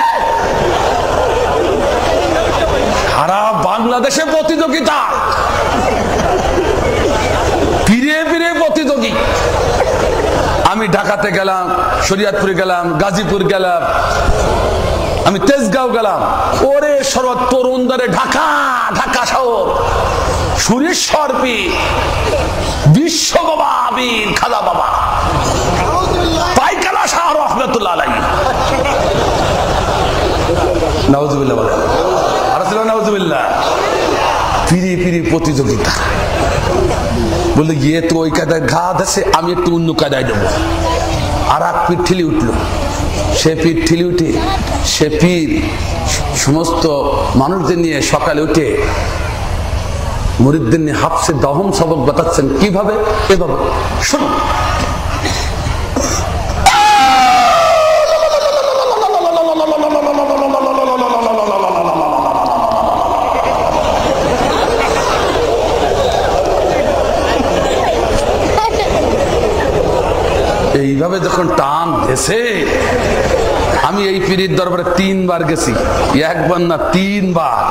সারা বাংলাদেশে প্রতিযোগিতা, ফিরে ফিরে প্রতিযোগী। আমি ঢাকাতে গেলাম, শরীয়তপুরে গেলাম, গাজীপুর গেলাম, আমি তেজগাঁও গেলাম। ওরে শরৎ তরুণ ধরে ঢাকা, ঢাকা শহর, সুরেশ্বর পীর, বিশ্ব বাবা আমির খাজা বাবা, পাইকালা শাহ রহমতুল্লাহ আলাইহি। নাউজুবিল্লাহ বলে, আর ছিল নাউজুবিল্লাহ। ফিরে ফিরে প্রতিযোগিতা। বলে গিয়ে তো ওই কায়দায় ঘাত আছে, আমি একটু অন্য কায়দায় দেবো। আর এক পীর ঠেলে উঠলো। সে পীর ঠেলে উঠে, সে পীর সমস্ত মানুষদের নিয়ে সকালে উঠে মুরিদদের নিয়ে হাফসে দহম সবক বাতাচ্ছেন। কিভাবে? এভাবে শোনো। এইভাবে যখন টান এসে, আমি এই পীরের দরবারে 3 বার গেছি, একবার না 3 বার।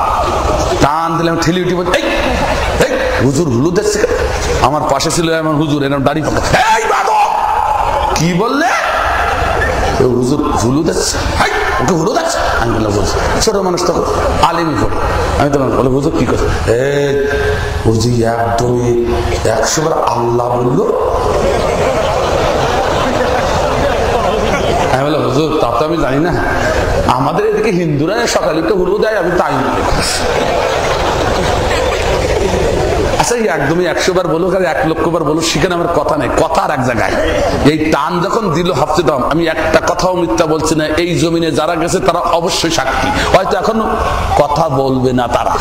টান দিলাম, ঠেলি উঠি, বলছি হুজুর হুলু দেখছে। আমার পাশে ছিল এমন হুজুর, এরকম দাড়ি পাকা। কি বললে? হুজুর হুলু দেখছে। ওকে হুলু দেখছে? আমি বললাম বলছি, ছোট মানুষ তখন আলিমি করে। আমি তখন বলে, হুজুর কি করছে? হুজুর একদমই 100 বার আল্লাহ বললো। আমি বললাম, হুজুর তা তো আমি জানি না, আমাদের এদিকে হিন্দুরা সকালে একটু হুলু দেয়, আমি তাই বলি। আচ্ছা, একদমই 100 বার বলুক আর 1 লক্ষ বার বলুক, সেখানে আমার কথা নেই, কথা আর এক জায়গায়। এই টান যখন দিল হাফসে দাম, আমি একটা কথাও মিথ্যা বলছি না। এই জমিনে যারা গেছে তারা অবশ্যই সাক্ষী, হয়তো এখনো কথা বলবে না তারা।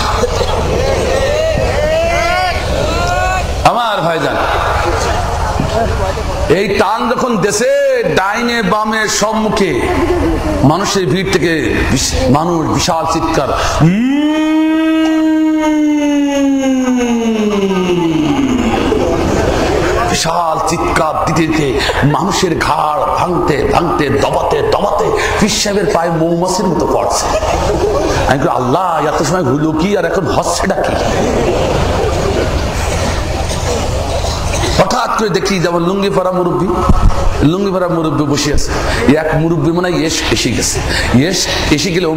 আমার ভাইজান, এই টান যখন দেশে ডাইনে বামে সম্মুখে মানুষের ভিড় থেকে মানুষ বিশাল চিৎকার, বিশাল চিৎকার দিতে দিতে মানুষের ঘাড় ভাঙতে ভাঙতে দবাতে দবাতে পীর সাহেবের পায়ে মৌমাছির মতো পড়ছে। আমি আল্লাহ, এত সময় হলো কি আর এখন হচ্ছেটা কি? হঠাৎ করে দেখি যেমন লুঙ্গি পরা মুরব্বী বসে আছে। এক মুরব্বী মনে হয় এসে গেছে। এসে গেলে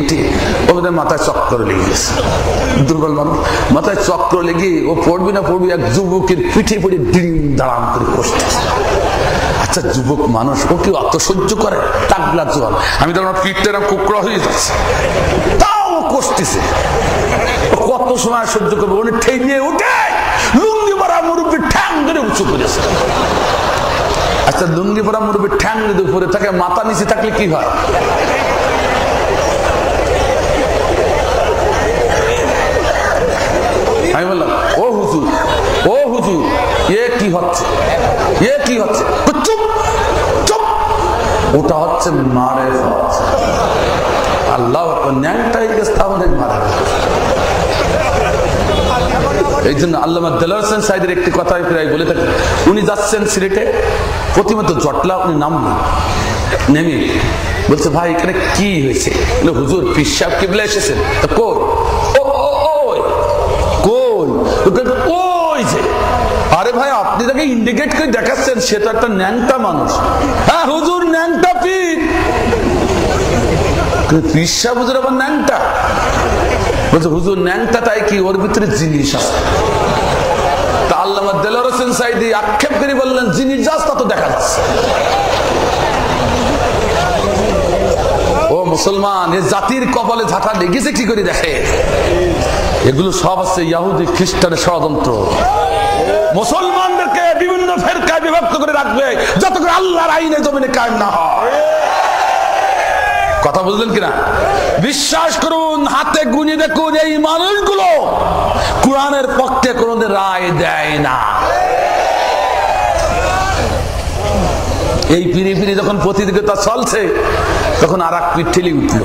উঠে ওদের মাথায় চক্র লেগে গেছে। দুর্বল মানুষ, মাথায় চক্র লেগে ও পড়বি না পড়বি, এক যুবকের পিঠে পড়ে ডিম দাঁড়াম করে বসতেছে। আচ্ছা, যুবক মানুষ, ও কি অত সহ্য করে? টাকলা জল, আমি তো আমার পিঠটা কুকড়া হয়ে যাচ্ছে, তাও কষতেছে। কত সময় সহ্য করবো? উনি ঠেঙে উঠে লুঙ্গি পরা মুরব্বী ঠ্যাং ধরে উঁচু করেছে। আচ্ছা, লুঙ্গি পরা মুরব্বী ঠ্যাং যদি উপরে থাকে, মাথা নিচে থাকলে কি হয়? আমি বললাম, ও হুজুর এ কি হচ্ছে? চুপ চুপ, ওটা হচ্ছে মারে হচ্ছে। আল্লাহ ন্যাংটাই গেছে, আমাদের মারা। এই জন্য আল্লামা দেলোয়ার হোসেন সাইদের একটি কথাই প্রায় বলে থাকেন, উনি যাচ্ছেন সিলেটে, প্রতিমত জটলা, উনি নামলেন, নেমে বলছে, ভাই এখানে কি হয়েছে? হুজুর পীর সাহেব কিবলা এসেছেন। ওই যে, আরে ভাই আপনি তাকে ইন্ডিকেট করে দেখাচ্ছেন, সে তো একটা ন্যাংটা মানুষ। হ্যাঁ হুজুর, ন্যাংটা পীর। পীর সাহেব হুজুর আবার ন্যাংটা? বলছে হুজুর ন্যাংটা তাই কি, ওর ভিতরে জিনিস আছে। তা আল্লামা দেলোয়ার হোসেন সাইদি আক্ষেপ করে বললেন, জিনিস যাস তা তো দেখা যাচ্ছে। ও মুসলমান, এ জাতির কপালে ঝাঁটা লেগেছে কি করে দেখে? এগুলো সব আছে ইহুদি খ্রিস্টানের ষড়যন্ত্র। মুসলমানদেরকে বিভিন্ন ফেরকায় বিভক্ত করে রাখবে যত করে আল্লাহর আইনে জমিনে কায়েম না হয়। কথা বুঝলেন কিনা? বিশ্বাস করুন, হাতে গুনে দেখুন, এই মানুষগুলো কোরআনের পক্ষে কোনদিন রায় দেয় না। এই পিড়ি যখন প্রতিযোগিতা চলছে, তখন আর এক পিঠেলি উঠল,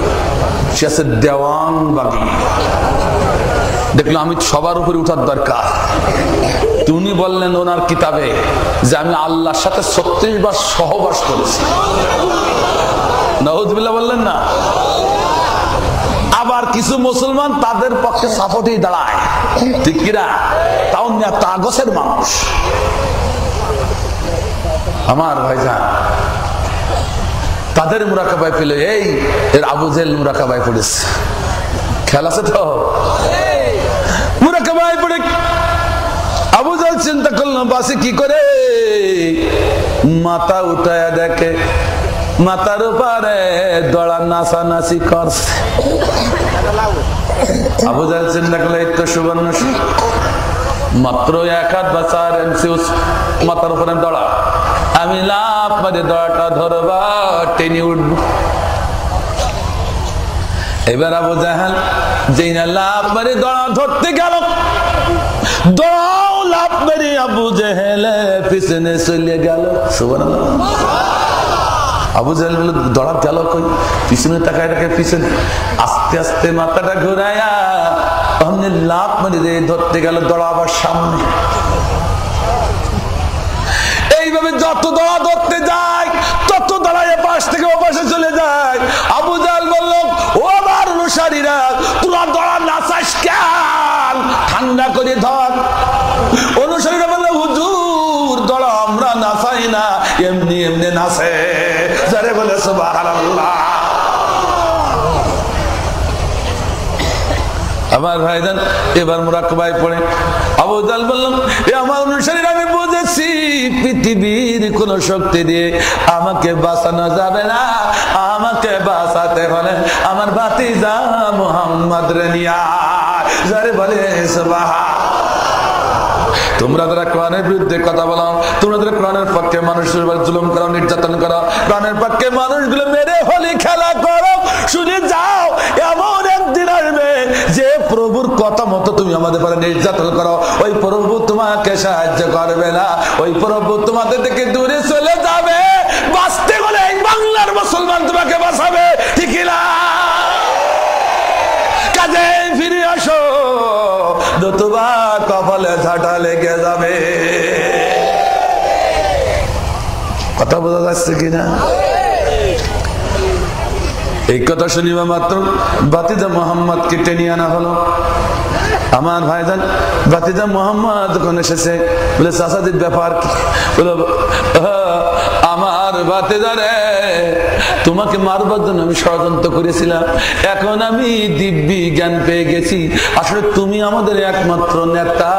সে আছে দেওয়ানবাগী। দেখলো আমি সবার উপরে উঠার দরকার। উনি বললেন ওনার কিতাবে যে আমি আল্লাহর সাথে 36 বার সহবাস করেছি। নাউযুবিল্লাহ বললেন না? আবার কিছু মুসলমান তাদের পক্ষে সাপোর্টেই দাঁড়ায়, ঠিক কিনা? তাও তাগসের মানুষ। আমার ভাইজান, তাদের মুরাকাবায় পেলে এই এর আবু জেহেল মুরাকাবায় পড়েছে, খেয়াল আছে তো? মুরাকাবায় পড়ে আবু জেহেল চিন্তা করলো বাসে কি করে, মাথা উঠায়া দেখে মাথার উপরে দড়া নাচানাচি করছে। আবু জেহেল চিন্তা করলো এই তো সুবর্ণ, মাত্র 1 হাত বা 4 ইঞ্চি মাথার উপরে দড়া, আমি লাফ মারে দড়াটা ধরবা, টেনে উঠব। এবার আবু জেহেল যেই না লাফ মারে দড়া ধরতে গেল, দড়াও লাফ মারি আবু জেহেল পিছনে চলে গেল। সুবহানাল্লাহ। আবু জেহেল বলে দড়া গেল কই? পিছনে তাকায় রাখে, পিছনে আস্তে আস্তে মাথাটা ঘুরাইয়া অমনি লাফ মারি ধরতে গেল, দড়া আবার সামনে। এইভাবে যত দড়া ধরতে যায় তত দাঁড়ায় পাশ থেকে ও পাশে চলে যায়। আবু জেহেল বলল, ও আমার অনুসারীরা, তোরা দড়া নাচাস কেন? ঠান্ডা করে ধর। অনুসারীরা বলল, হুজুর দড়া আমরা নাচাই না, এমনি এমনি নাচে। যারে বলে সুবহানাল্লাহ। আমার ভাইজান, এবার মুরাকাবায় পড়ে আবু জেহেল বললাম, এ আমার অনুসারীরা, আমি বুঝেছি পৃথিবীর কোন শক্তি দিয়ে আমাকে বাঁচানো যাবে না, আমাকে বাঁচাতে হলে আমার ভাতিজা মুহাম্মদ রে নিয়া। যারে বলে সুবহানাল্লাহ। তোমরা যারা কোরআনের বিরুদ্ধে কথা বলো, তোমরা যারা কোরআনের পক্ষে মানুষের উপর জুলুম করো, নির্যাতন করো, কোরআনের পক্ষে মানুষগুলো মেরে হলি খেলা করো, শুনে যাও এমন একদিন আসবে যে প্রভুর কথা মতো তুমি আমাদের পরে নির্যাতন করো, ওই প্রভু তোমাকে সাহায্য করবে না, ওই প্রভু তোমাদের থেকে দূরে চলে যাবে। বাঁচতে গেলে এই বাংলার মুসলমান তোমাকে বাঁচাবে, ঠিক না? কাজে ফিরে আসো, নতুবা কপালে ঝাঁটা লেগে যাবে। কথা বোঝা যাচ্ছে কিনা? এই কথা শুনিবা মাত্র ভাতিজা মোহাম্মদকে টেনে আনা হলো। আমার ভাইজান ভাতিজা মোহাম্মদ যখন এসেছে, বলে চাচাদির ব্যাপার কি? বলে আমার ভাতিজা রে, তোমাকে মারবার জন্য আমি ষড়যন্ত্র করেছিলাম, এখন আমি দিব্যি জ্ঞান পেয়ে গেছি, আসলে তুমি আমাদের একমাত্র নেতা,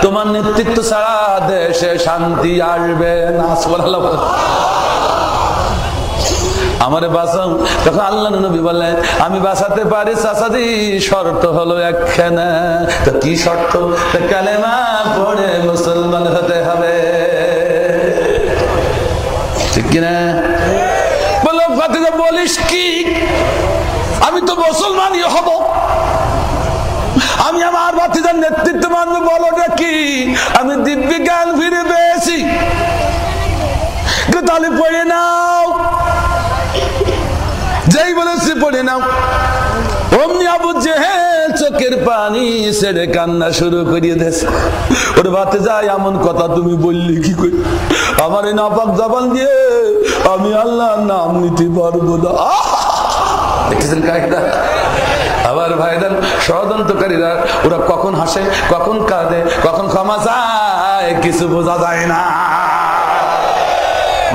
তোমার নেতৃত্ব ছাড়া দেশে শান্তি আসবে না। আমারে বাঁচাও। তখন আল্লাহ নবী বললেন, আমি বাঁচাতে পারি চাচাদি, শর্ত হলো একখানা। তো কি শর্ত? কালেমা পড়ে মুসলমান হতে হবে, ঠিক কিনা? বলো ভাতিজা, বলিস কি? আমি তো মুসলমানই হব, আমি আমার ভাতিজার নেতৃত্ব মানব। বলো কি? আমি দিব্যি জ্ঞান ফিরে পেয়েছি। তাহলে পড়ে নাও। যেই বলেছি পড়ে নাও, অমনি আবু জেহেল চোখের পানি ছেড়ে কান্না শুরু করিয়ে দিয়েছে। ওর ভাতে যায়, এমন কথা তুমি বললি কি করে? আমার এই নাপাক জবান দিয়ে আমি আল্লাহর নাম নিতে পারবো না। দেখেছেন কায়দা? আবার ভাইদান ষড়যন্ত্রকারীরা ওরা কখন হাসে, কখন কাঁদে, কখন ক্ষমা চায়, কিছু বোঝা যায় না।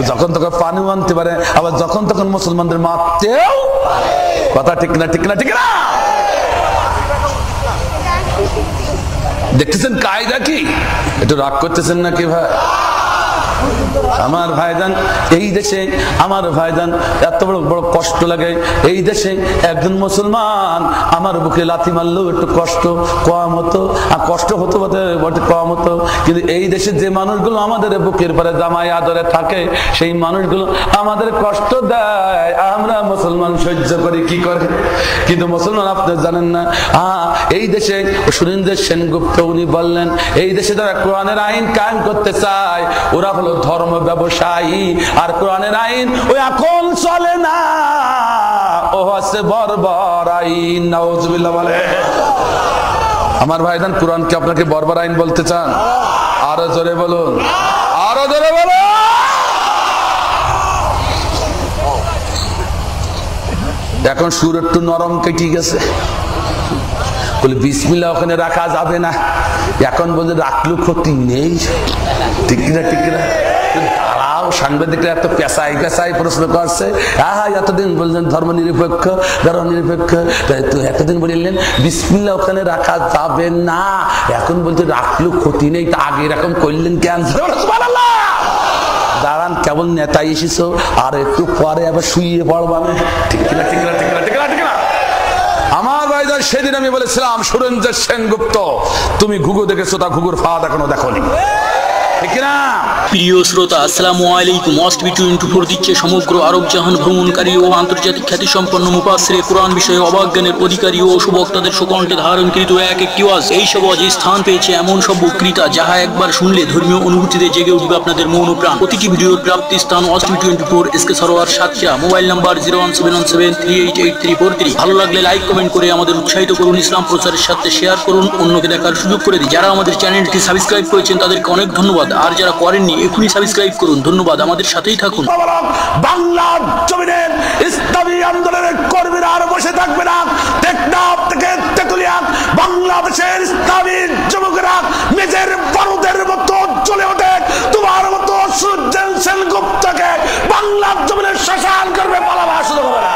যখন তখন পানি আনতে পারে, আবার যখন তখন মুসলমানদের মারতেও। কথা ঠিক না? ঠিক না? ঠিক না? দেখতেছেন কায়দা কি? একটু রাগ করতেছেন নাকি ভাই? আমার ভাইজান এই দেশে, আমার ভাইজান এত বড় বড় কষ্ট লাগে। এই দেশে একজন মুসলমান আমার বুকে লাথি মারলেও একটু কষ্ট কম হতো, আর কষ্ট হতো বটে কম হতো, কিন্তু এই দেশে যে মানুষগুলো আমাদের বুকের পরে জামাই আদরে থাকে, সেই মানুষগুলো আমাদের কষ্ট দেয়, আমরা মুসলমান সহ্য করি কি করে। কিন্তু মুসলমান আপনি জানেন না, এই দেশে সুরেন্দ্র সেনগুপ্ত উনি বললেন, এই দেশে যারা কোরআনের আইন কায়েম করতে চায় ওরা হলো ধর্ম ব্যবসায়ী, আর কোরআনের আইন ওই এখন চলে না, ও হচ্ছে বর্বর আইন। নাউজুবিল্লাহ বলে। আমার ভাইজান, কোরআন কি আপনাকে বর্বর আইন বলতে চান? আরো জোরে বলুন, আরো জোরে বলুন। এখন সুর একটু নরম কেটে গেছে, বলে বিসমিল্লাহ ওখানে রাখা যাবে না, এখন বলছে রাখলেও ক্ষতি নেই, ঠিক কিনা? ঠিক কিনা? তারাও সাংবাদিকরা এত পেশাই পেশাই প্রশ্ন করছে, এতদিন বললেন ধর্ম নিরপেক্ষ, ধর্ম নিরপেক্ষ, তো এতদিন বললেন বিসমিল্লাহ ওখানে রাখা যাবে না, এখন বলতে রাখলেও ক্ষতি নেই, তা আগে এরকম করলেন কেন? দাঁড়ান, কেবল নেতাই এসেছো, আর একটু পরে আবার শুয়ে পড়বানে, ঠিক কিনা? ঠিক কিনা? ঠিক কিনা? ঠিক কিনা? ঠিক কিনা? আমার ভাইজান, সেদিন আমি বলেছিলাম সুরেন্দ্র সেনগুপ্ত, তুমি ঘুঘু দেখেছো, তা ঘুঘুর ফাঁদ এখনো দেখোনি, ঠিক না? প্রিয় শ্রোতা, আসসালামু আলাইকুম। মস্ট বি 24 দিচ্ছে সমগ্র আরব জাহান ভ্রমণকারী ও আন্তর্জাতিক খ্যাতিসম্পন্ন মুফাসসিরে কোরআন বিষয়ে অবাক জ্ঞানের অধিকারী ও সুবক্তাদের সুকণ্ঠে ধারণকৃত এক একটি ওয়াজ। এই সব ওয়াজে স্থান পেয়েছে এমন সব বক্তৃতা যাহা একবার শুনলে ধর্মীয় অনুভূতিতে জেগে উঠবে আপনাদের মন ও প্রাণ। প্রতিটি ভিডিওর প্রাপ্তি স্থান most B 24 SK Sarowar Satkhira, mobile number 01717388343। ভালো লাগলে লাইক কমেন্ট করে আমাদের উৎসাহিত করুন, ইসলাম প্রচারের সাথে শেয়ার করুন, অন্যকে দেখার সুযোগ করে দিন। যারা আমাদের চ্যানেলটি সাবস্ক্রাইব করেছেন তাদেরকে অনেক ধন্যবাদ, আর যারা করেননি এখনই সাবস্ক্রাইব করুন। ধন্যবাদ, আমাদের সাথেই থাকুন। বাংলার জমিনের ইসলামী আন্দোলনের কর্মীরা আর বসে থাকবে না। টেকনাফ থেকে তেতুলিয়া বাংলাদেশের ইসলামী যুবকেরা নিজের বারুদের মতো জ্বলে ওঠে, তোমার মতো সুরেন্দ্র সেনগুপ্তকে বাংলার জমিনের শাসন করবে, পালাবা শুরু হবে না।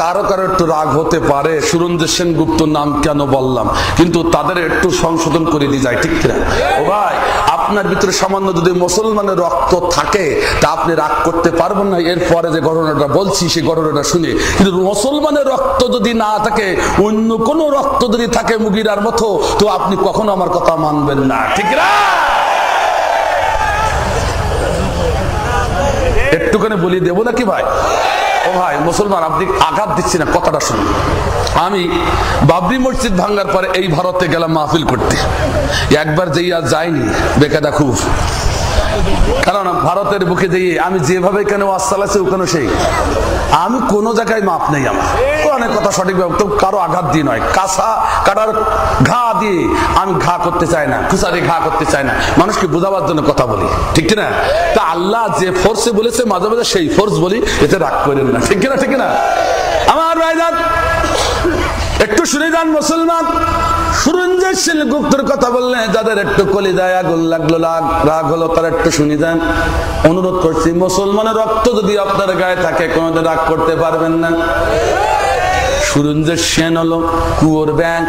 কারো কারো একটু রাগ হতে পারে, সুরেন্দ্র সেনগুপ্ত নাম কেন বললাম, কিন্তু তাদের একটু সংশোধন করে দিয়ে যায়, ঠিক কিনা? ও ভাই, আপনার ভিতরে সামান্য যদি মুসলমানের রক্ত থাকে তা আপনি রাগ করতে পারবেন না এরপরে যে ঘটনাটা বলছি সেই ঘটনাটা শুনে। কিন্তু মুসলমানের রক্ত যদি না থাকে, অন্য কোন রক্ত যদি থাকে মুগিরার মতো, তো আপনি কখনো আমার কথা মানবেন না, ঠিক না? একটুখানি বলি দেবো নাকি ভাই? ও ভাই মুসলমান, আপনি আঘাত দিচ্ছি না, কথাটা শুনুন। আমি বাবরি মসজিদ ভাঙ্গার পরে এই ভারতে গেলাম মাহফিল করতে। একবার যেই আর যাইনি, বেকায়দা খুব। কারণ ভারতের বুকে দিয়ে আমি যেভাবে কেন আসসালাছে ওখানে সেই আমি কোন জায়গায় মাপ নেই আমার। অনেক কথা সঠিকভাবে তো কারো আঘাত দিয়ে নয়, কাঁচা কাটার ঘা দিয়ে আমি ঘা করতে চাই না, খুচারি ঘা করতে চাই না, মানুষকে বোঝাবার জন্য কথা বলি, ঠিক না? তা আল্লাহ যে ফোর্সে বলেছে মাঝে মাঝে সেই ফোর্স বলি, এতে রাগ করেন না, ঠিক না? ঠিক না আমার ভাইজান? একটু শুনে যান মুসলমান। সুরঞ্জিত সেনগুপ্তর কথা বললেন, যাদের একটু কলিজায় আগুন লাগলো, রাগ হলো, তারা একটু শুনে যান। অনুরোধ করছি, মুসলমানের রক্ত যদি আপনার গায়ে থাকে কোনোদিন রাগ করতে পারবেন না। সুরঞ্জিত সেন হলো কুয়োর ব্যাংক,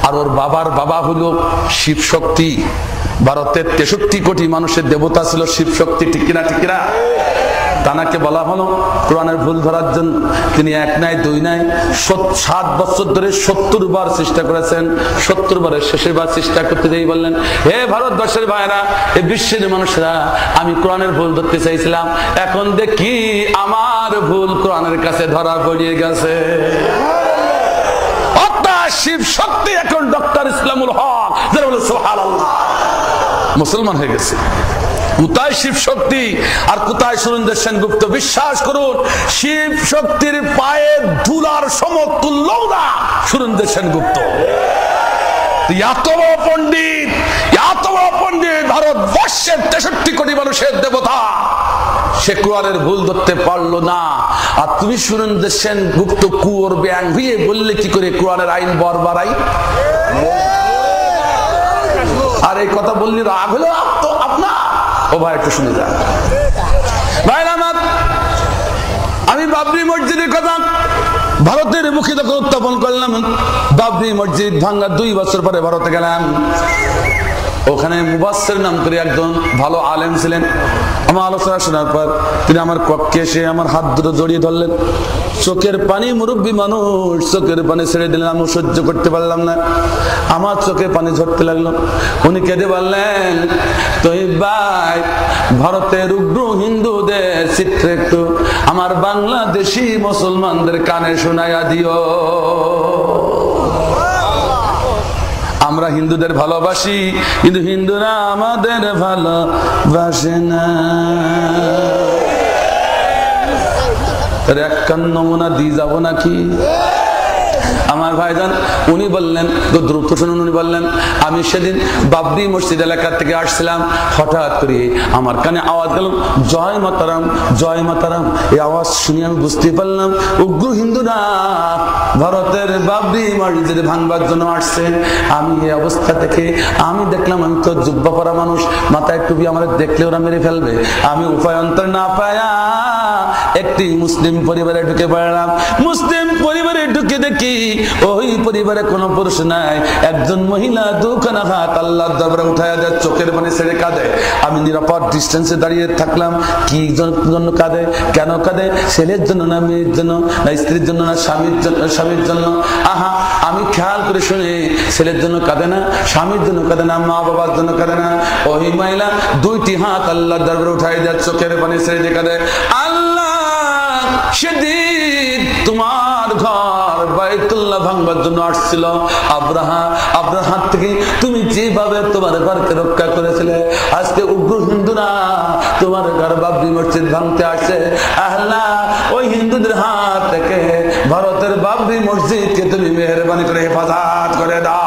আর ওর বাবার বাবা হলো শিব শক্তি। ভারতের 63 কোটি মানুষের দেবতা ছিল শিব শক্তি, ঠিক কিনা? ঠিক কিনা? তানাকে বলা হলো কোরআনের ভুল ধরার জন্য। তিনি এক নাই দুই নাই 7 বছর ধরে 70 বার চেষ্টা করেছেন। 70 বারের শেষের বার চেষ্টা করতে যেই বললেন, হে ভারতবর্ষের ভাইরা, এই বিশ্বের মানুষরা, আমি কোরআনের ভুল ধরতে চাইছিলাম, এখন দেখি আমার ভুল কোরআনের কাছে ধরা পড়িয়ে গেছে। শিব শক্তি এখন ডক্টর ইসলামুল হক সুবহানাল্লাহ মুসলমান হয়ে গেছে। কোথায় শিব শক্তি আর কোথায় সুরেন্দ্র সেনগুপ্ত? বিশ্বাস করুন, শিব শক্তির পায়ে ধুলার সমতুল্য না সুরেন্দ্র সেনগুপ্ত। এত বড় পণ্ডিত, এত বড় পণ্ডিত, ভারতবর্ষের 63 কোটি মানুষের দেবতা, সে কোরআনের ভুল ধরতে পারলো না। আর তুমি সুরেন্দ্র সেনগুপ্ত কুয়োর ব্যাং হয়ে বললে কি করে কোরআনের আইন বরবারাই? আর এই কথা বললি রাগ হলো আপনার? ও ভাই একটু শুনে যান ভাই আমার। আমি বাবরি মসজিদের কথা ভারতের মুখে যখন উত্থাপন করলাম, বাবরি মসজিদ ভাঙ্গা 2 বছর পরে ভারতে গেলাম। ওখানে মুবাসসির নাম করে একজন ভালো আলেম ছিলেন। আমার আলোচনা শোনার পর তিনি আমার কক্ষে এসে আমার হাত দুটো জড়িয়ে ধরলেন। চোখের পানি, মুরব্বী মানুষ, চোখের পানি ছেড়ে দিলেন, আমি সহ্য করতে পারলাম না, আমার চোখে পানি ঝরতে লাগলো। উনি কেঁদে বললেন, তুই ভাই ভারতের উগ্র হিন্দুদের চিত্র একটু আমার বাংলাদেশি মুসলমানদের কানে শোনায়া দিও। আমরা হিন্দুদের ভালোবাসি, কিন্তু হিন্দুরা আমাদের ভালোবাসে না। এক নমুনা দিয়ে যাবো নাকি আমার ভাইজান? উনি বললেন, দ্রুত শুনুন, উনি বললেন, আমি সেদিন বাবরি মসজিদ এলাকা থেকে আসছিলাম, হঠাৎ করে আমার কানে আওয়াজ গেল, জয় মাতারাম, জয় মাতারাম। এই আওয়াজ শুনে আমি বুঝতে পারলাম উগ্র হিন্দুরা ভারতের বাবরি মসজিদ ভাঙবার জন্য আসছে। আমি এই অবস্থা থেকে আমি দেখলাম, আমি তো জুব্বা পরা মানুষ, মাথায় টুপি, আমার দেখলে ওরা মেরে ফেলবে। আমি উপায়ন্তর না পায়া একটি মুসলিম পরিবারে ঢুকে পড়লাম। মুসলিম পরিবারে ঢুকে দেখি ওই পরিবারে কোনো পুরুষ নাই, একজন মহিলা দুখানা হাত আল্লাহর দরবারে উঠায়া দেয়, চোখের পানি ছেড়ে কাঁদে। আমি নিরাপদ ডিস্টেন্সে দাঁড়িয়ে থাকলাম। কি জন্য কাঁদে, কেন কাঁদে? ছেলের জন্য না মেয়ের জন্য, না স্ত্রীর জন্য, না স্বামীর জন্য? আহা, আমি খেয়াল করে শুনে, ছেলের জন্য কাঁদে না, স্বামীর জন্য কাঁদে না, মা বাবার জন্য কাঁদে না। ওই মহিলা 2টি হাত আল্লাহর দরবারে উঠাই দেয়, চোখের পানি ছেড়ে দিয়ে কাঁদে, আল্লাহ সেদিন তোমার ঘর বাইতুল্লাহ ভাঙবার জন্য আসছিল আব্রাহা হাত থেকে তুমি যেভাবে তোমার ঘরকে রক্ষা করেছিলে, আজকে উগ্র হিন্দুরা তোমার ঘর বাবরি মসজিদ ভাঙতে আসছে। আল্লাহ ওই হিন্দুদের হাত থেকে ভারতের বাবরি মসজিদকে তুমি মেহেরবানি করে হেফাজত করে দাও।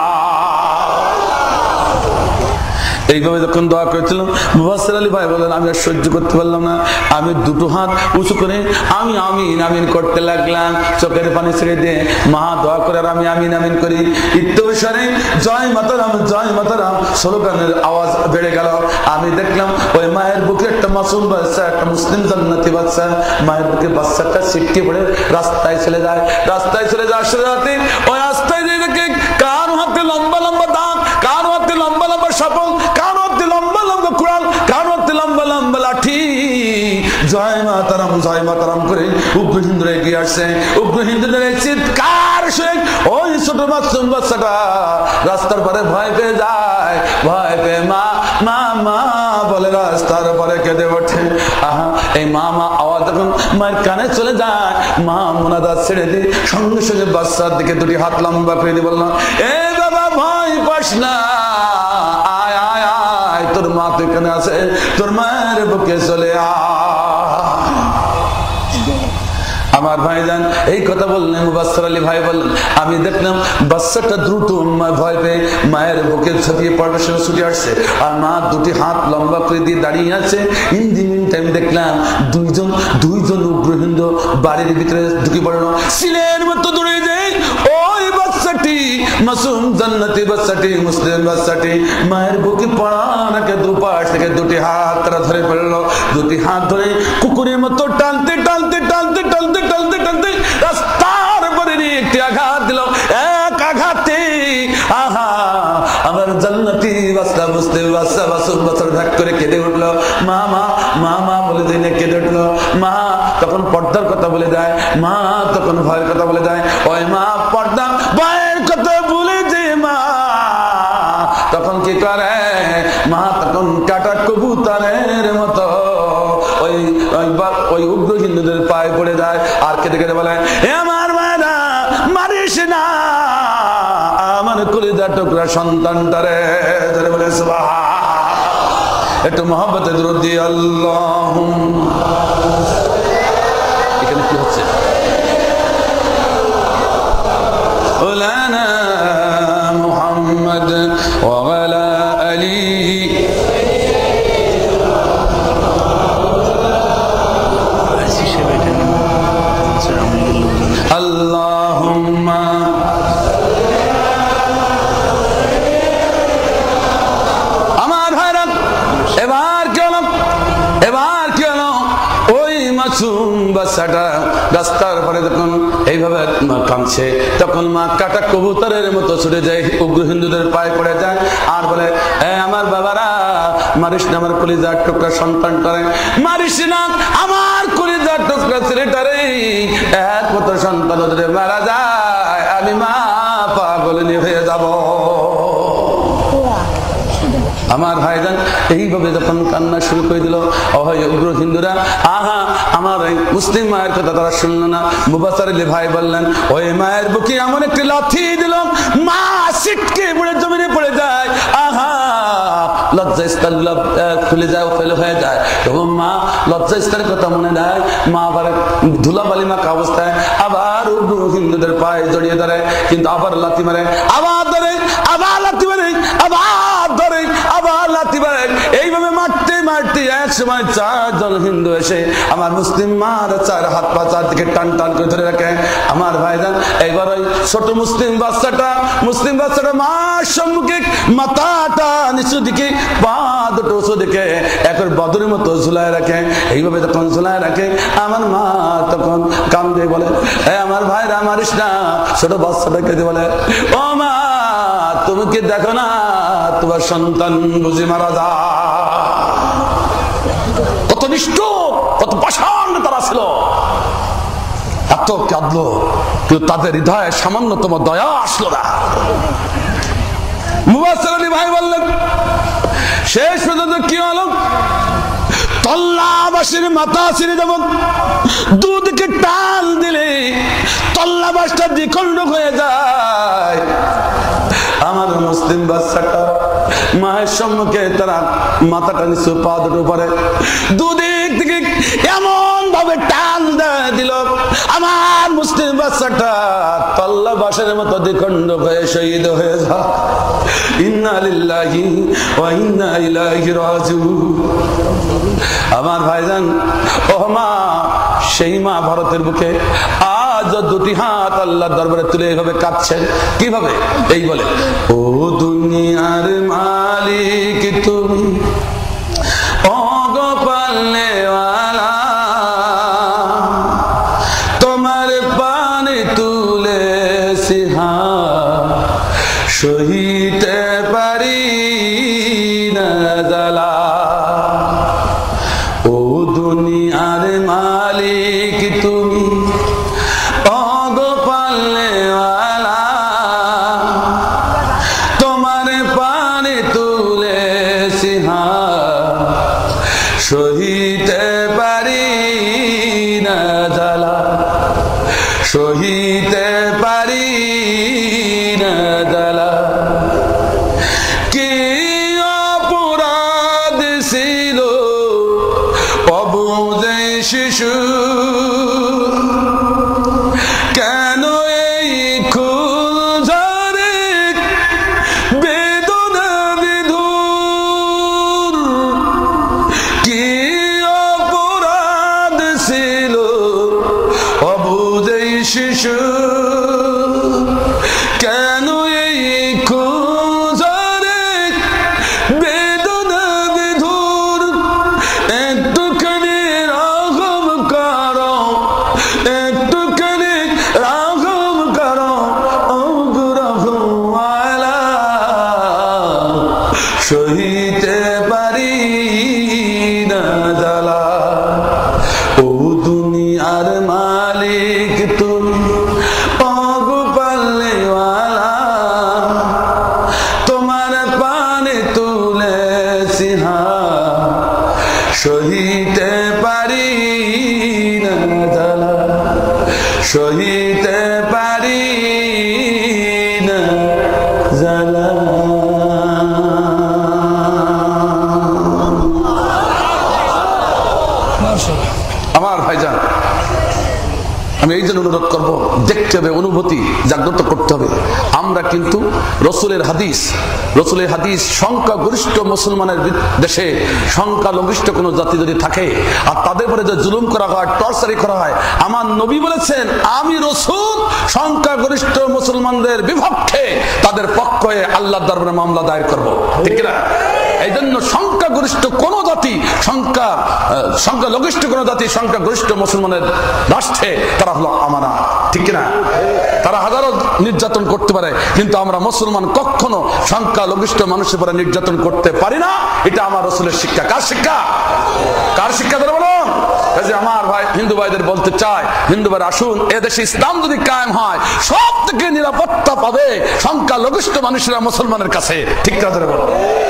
এইভাবে যখন দোয়া করেছিলাম, মুবাসসির আলী ভাই বলেন, আমি আর সহ্য করতে পারলাম না, আমি 2টো হাত উঁচু করে আমি আমিন আমিন করতে লাগলাম, চোখের পানি ছেড়ে দিয়ে মা দোয়া করে আর আমি আমিন আমিন করি। ইত্তবিসারে জয় মাতারাম, জয় মাতারাম স্লোগানের আওয়াজ বেড়ে গেল। আমি দেখলাম ওই মায়ের বুকে একটা মাসুম বাচ্চা, একটা মুসলিম জান্নাতি বাচ্চা, মায়ের বুকে বাচ্চাটা ছিটকে পড়ে রাস্তায় চলে যায়। রাস্তায় চলে যাওয়ার সাথে ওই রাস্তায় দিয়ে দেখে কার হাতে লম্বা লম্বা দাঁত, কার হাতে লম্বা লম্বা সাপল, কার হাতে লম্বা লম্বা জয় মাতারাম করে উগ্র হিন্দুরা এগিয়ে আসছে। উগ্র হিন্দুদের চিৎকার শুনে ওই ছোট মাসুম বাচ্চাটা রাস্তার পরে ভয় পেয়ে যায়, ভয় পেয়ে মা মা মা বলে রাস্তার পরে কেঁদে ওঠে। আহা, এই মা মা আওয়াজ যখন মায়ের কানে চলে যায়, মা মোনাজাত ছেড়ে দিয়ে সঙ্গে সঙ্গে বাচ্চার দিকে দুটি হাত লম্বা করে দিয়ে বললাম, এ বাবা ভয় পাস না, আয় আয় আয়, তোর মা তো এখানে আছে, তোর মায়ের বুকে চলে আয়। আমার ভাইজান এই কথা বললেন, মুবাশশির আলী ভাই বললেন, আমি দেখলাম বাচ্চাটা দ্রুত ভয় পেয়ে মায়ের বুকে ছাপিয়ে পড়বার সময় ছুটে আসছে, আর মা দুটি হাত লম্বা করে দিয়ে দাঁড়িয়ে আছে। ইন দি মিন টাইম দেখলাম দুইজন উগ্র হিন্দু বাড়ির ভিতরে ঢুকে পড়ল, সিলের মতো দৌড়ে যায়। ওই বাচ্চাটি মাসুম জান্নাতি বাচ্চাটি, মুসলিম বাচ্চাটি মায়ের বুকে পড়ানাকে দুপাশ থেকে দুটি হাত তারা ধরে ফেললো। দুটি হাত ধরে কুকুরের মতো টানতে টানতে টানতে টানতে টানতে টানতে রাস্তার উপরে নিয়ে একটি আঘাত দিল। এক আঘাতে আহা, আমার জান্নাতি বাচ্চা মুসলিম বাচ্চা মাসুম বাচ্চা ঢাক করে কেঁদে উঠলো, মা মা মা মা বলে দিনে কেঁদে উঠলো। মা তখন পর্দার কথা বলে দেয়, মা তখন ভয়ের কথা বলে দেয়। ওই মা পর্দা ভয়ের কথা বলে যে মা তখন কি করে, মা তখন কাটা কবুতরের মতো ওই উগ্র হিন্দুদের পায়ে পড়ে যায় আর কেঁদে কেঁদে বলে, হে আমার মায়েরা, মারিস না আমার কলিজা টুকরা সন্তানটারে। বলে সুবহান, একটু মহব্বতে দুরূদ দি আল্লাহুম্মা। এখানে কি হচ্ছে? ওলানা মুহাম্মদ ওয়া আলা আলিহি আল্লাহুম্মা। আমার ভাইরা, এবার কি হলো? এবার কি হলো? ওই মাসুম বাচ্চাটা রাস্তার পরে যখন এইভাবে কাঁদছে, তখন মা কাটা কবুতরের মতো ছুটে যায়, উগ্র হিন্দুদের পায়ে পড়ে যায় আর বলে, আমার বাবারা, মারিস না আমার কলিজার টুকরা সন্তানটারে, মারিস না আমার কলিজার টুকরা ছেলেটারে। একমাত্র সন্তান যদি মারা যায়, আমি মা পাগল হয়ে যাব। আমার ভাইজান এইভাবে যখন কান্না শুরু করে দিল, উগ্র হিন্দুরা, আহা, আমার এই মুসলিম মায়ের কথা তারা শুনলো না। মুবাশশির আলী ভাই বললেন, ওই মায়ের বুকে এমন একটি লাথি দিল, মা ছিটকে পড়ে জমিনে পড়ে যায়। আহা, লজ্জাস্থান খুলে যায়, ফেল হয়ে যায়। এবং মা লজ্জাস্থানের কথা মনে দেয়, মা আবার ধুলাবালি মাখা অবস্থায় আবার উগ্র হিন্দুদের পায়ে জড়িয়ে ধরে, কিন্তু আবার লাথি মারে, আবার ধরে, আবার লাথি মারে, আবার ধরে, আবার লাথি মারে। এইভাবে মারতে মারতে এক সময় চারজন হিন্দু এসে আমার মুসলিম মার চার হাত পা চারদিকে টান টান করে ধরে রাখে। আমার ভাইজান এইবার ওই ছোট মুসলিম বাচ্চাটা মার সম্মুখে মাথাটা নিচু দিকে, পা দুটো উঁচু দিকে একবার বদরের মতো ঝুলায় রাখে। এইভাবে যখন ঝুলায় রাখে, আমার মা তখন কান্দে বলে, আমার ভাইরা মারিস না। ছোট বাচ্চাটা কেঁদে বলে, ও মা, তুমি কি দেখো না তোমার সন্তান বুঝি মারা যায়? কত নিষ্ঠুর, কত পাষাণ তারা ছিল, এত কাঁদলো, কিন্তু তাদের হৃদয়ে সামান্যতম দয়া আসলো না। মুবাশশির আলী ভাই বললেন, শেষ পর্যন্ত কি হলো? তল্লাবাসীর মাথা ছিঁড়ে যাব, দুদিকে টান দিলে তল্লাবাসটা দ্বিখণ্ড হয়ে যায়। আমার মুসলিম বাচ্চাটা মায়ের সম্মুখে তারা মাথাটা নিচু, পা দুটো পরে দুদিক থেকে এমন ভাবে টান দিল, আমার মুসলিম বাচ্চাটা তল্লাবাসের মতো দ্বিখণ্ড হয়ে শহীদ হয়ে যায়। ইন্না লিল্লাহি ওয়া ইন্না ইলাইহি রাজিউন। আমার ভাইজান, ও মা, সেই মা ভারতের বুকে আজ দুটি হাত আল্লাহর দরবারে তুলে এইভাবে কাঁদছেন। কিভাবে? এই বলে, ও দুনিয়ার মালিক তুমি, ও গো পাল্লেওয়ালা, তোমার পানি তুলে সিহা সহিতে পারি না জ্বালা। ও দুনিয়ার মালিক সহিতে পারি না জ্বালা। ও দুনিয়ার মালিক তুমি অগোপালওয়ালা, তোমার পানে তুলেছি হাত, সহিতে পারি না জ্বালা, সহিতে পারি না জ্বালা। আমার ভাইজান, আমি এই জন্য অনুরোধ করবো, দেখতে হবে, অনুভূতি জাগ্রত করতে হবে। আমরা কিন্তু রসুলের হাদিস সংখ্যাগরিষ্ঠ মুসলমানের দেশে সংখ্যালঘিষ্ঠ কোনো জাতি যদি থাকে আর তাদের উপরে যে জুলুম করা হয়, টর্চারি করা হয়, আমার নবী বলেছেন আমি রসুল সংখ্যাগরিষ্ঠ মুসলমানদের বিপক্ষে তাদের পক্ষে আল্লাহর দরবারে মামলা দায়ের করবো, ঠিক না? এই জন্য সংখ্যাগরিষ্ঠ কোন জাতি, সংখ্যালঘিষ্ঠ কোন জাতি সংখ্যাগরিষ্ঠ মুসলমানের রাষ্ট্রে তারা হলো আমানা, ঠিক না? তারা হাজারো নির্যাতন করতে পারে, কিন্তু আমরা মুসলমান কখনো সংখ্যালঘিষ্ঠ মানুষের উপরে নির্যাতন করতে পারি না। এটা আমার রাসূলের শিক্ষা। কার শিক্ষা? কার শিক্ষা ধরে বলুন? কাজে আমার ভাই হিন্দু ভাইদের বলতে চাই, হিন্দু ভাই আসুন, এদেশে ইসলাম যদি কায়েম হয় সব থেকে নিরাপত্তা পাবে সংখ্যালঘিষ্ঠ মানুষেরা মুসলমানের কাছে, ঠিক না? ধরে বলুন,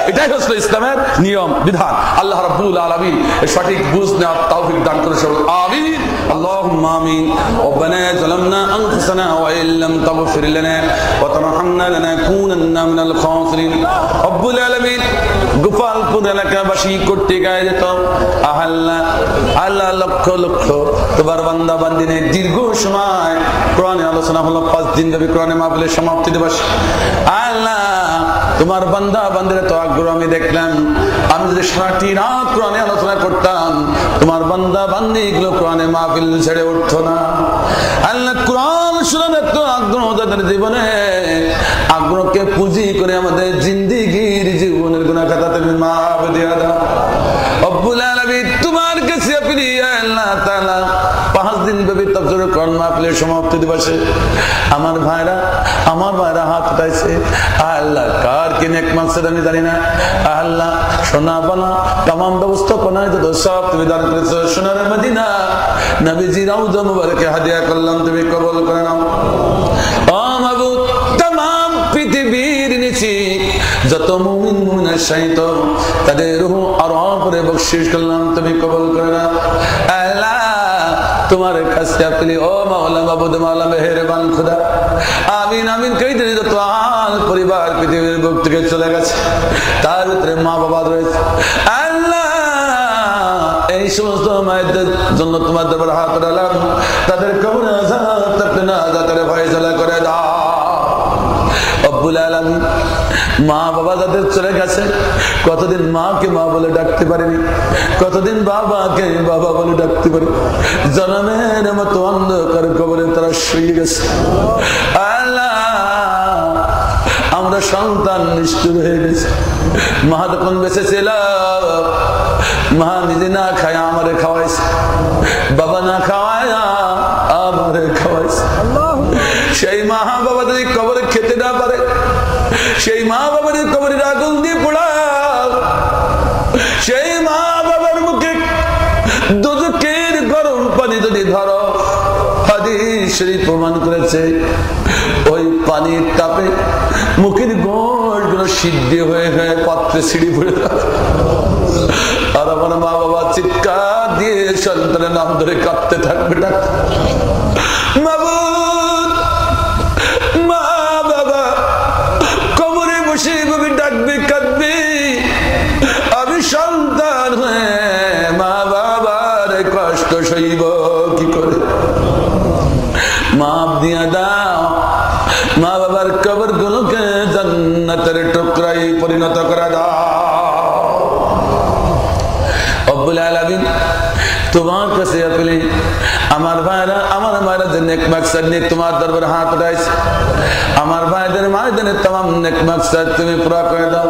এটাই হচ্ছে ইসলামের নিয়ম বিধান। আল্লাহ রাব্বুল আলামিন সঠিক বুঝ নেওয়ার তৌফিক দান করেছেন, আমিন। আল্লাহুম্মা আমিন। রব্বানা যালামনা আনফুসানা ওয়া ইল্লাম তাগফির লানা ওয়া তারহামনা লানাকুনান্না মিনাল খাসিরিন। রব্বুল আলামিন গোপালপুর এলাকাবাসী কর্তৃক আয়োজিত আল্লাহ লক্ষ লক্ষ তোমার বান্দা বান্দিনের দীর্ঘ সময় কোরআনে আলোচনা হলো, 5 দিন ব্যাপী কোরআনে মাহফিলের সমাপ্তি দিবস। আল্লাহ তোমার বান্দা বান্দিরা তো আগ্রহ আমি দেখলাম, আমি যদি সারাটি রাত কোরআনে আলোচনা করতাম তোমার বান্দা বান্দি এগুলো কোরআনে মাহফিল ছেড়ে উঠতো না। আল্লাহ কোরআন শোনার তো আগ্রহ তাদের জীবনে, আগ্রহকে পুঁজি করে আমাদের জিন্দেগির জীবনের গুনাহ খাতা তুমি মাফ দিয়ে দাও। রব্বুল আলামিন তোমার কাছে আপনি আল্লাহ তাআলা 5 দিন ব্যাপী তাফসীর কোরআন মাহফিলের সমাপ্তি দিবসে আমার ভাইরা হাত উঠাইছে। আল্লাহ কার কি নেক মাকসাদ আমি জানি না, আল্লাহ সোনা বানা तमाम ব্যবস্থাপনায় যত সব তুমি দান করেছো, সোনার মদিনা নবীজি রওজা মুবারকে হাদিয়া করলাম, তুমি কবুল করে নাও। ও মাবুদ, तमाम পৃথিবীর নিচে যত মুমিন মুমিনা শাহিদ তাদের রূহ আর উপরে বকশিশ করলাম, তুমি কবুল করে নাও। আল্লাহ তোমার কাছে আপনি ও মাওলা মাবুদ মাওলা মেহেরবান খোদা, আমিন আমিন কই দিন। যত আল পরিবার পৃথিবীর বুক থেকে চলে গেছে, তার ভিতরে মা বাবা রয়েছে, আল্লাহ এই সমস্ত মায়েদের জন্য তোমার দরবারে হাত উঠালাম, তাদের কবরে আযাব থাকলে না যাতে ফয়সালা করে দাও। রব্বুল আলামিন মা বাবা যাদের চলে গেছে, কতদিন মাকে মা বলে ডাকতে পারিনি, কতদিন বাবাকে বাবা বলে ডাকতে পারি, জনমের মতো অন্ধকার কবরে তারা শুয়ে গেছে। আল্লাহ আমরা সন্তান নিষ্ঠুর হয়ে গেছে। মা তখন বেঁচে ছিল, মা নিজে না খায় আমারে খাওয়াইছে, বাবা না খাওয়ায় আমারে খাওয়াইছে। সেই মা বাবা যদি কবরে খেতে না পারে, সেই মা বাবার কবরের আগুন দিয়ে পোড়াও, সেই মা বাবার মুখে দোজখের গরম পানি যদি ধরো, হাদিস শরীফ প্রমাণ করেছে ওই পানির তাপে মুখের গোড় গুলো সিদ্ধ হয়ে হয়ে পাত্রে ছিঁড়ে পড়ে, আর আমার মা বাবা চিৎকার দিয়ে সন্তানের নাম ধরে কাঁদতে থাকবে। মাবুদ, মা বাবা কবরে বসে ভাবে ডাকবে, কাঁদবে, আমি সন্তান হয়ে মা বাবার কষ্ট সইব কি করে? মাফ দিয়া দাও, মা বাবার কবর গুলোকে জান্নাতের টুকরায় পরিণত করে দাও। রব্বুল আলামিন তোমার কাছে আপনি আমার ভাইরা আমার মায়েরা যে নেক মাকসাদ নিয়ে তোমার দরবারে হাত উঠাইছে, আমার ভাইদের মায়েদের तमाम নেক মাকসাদ তুমি পুরা করে দাও।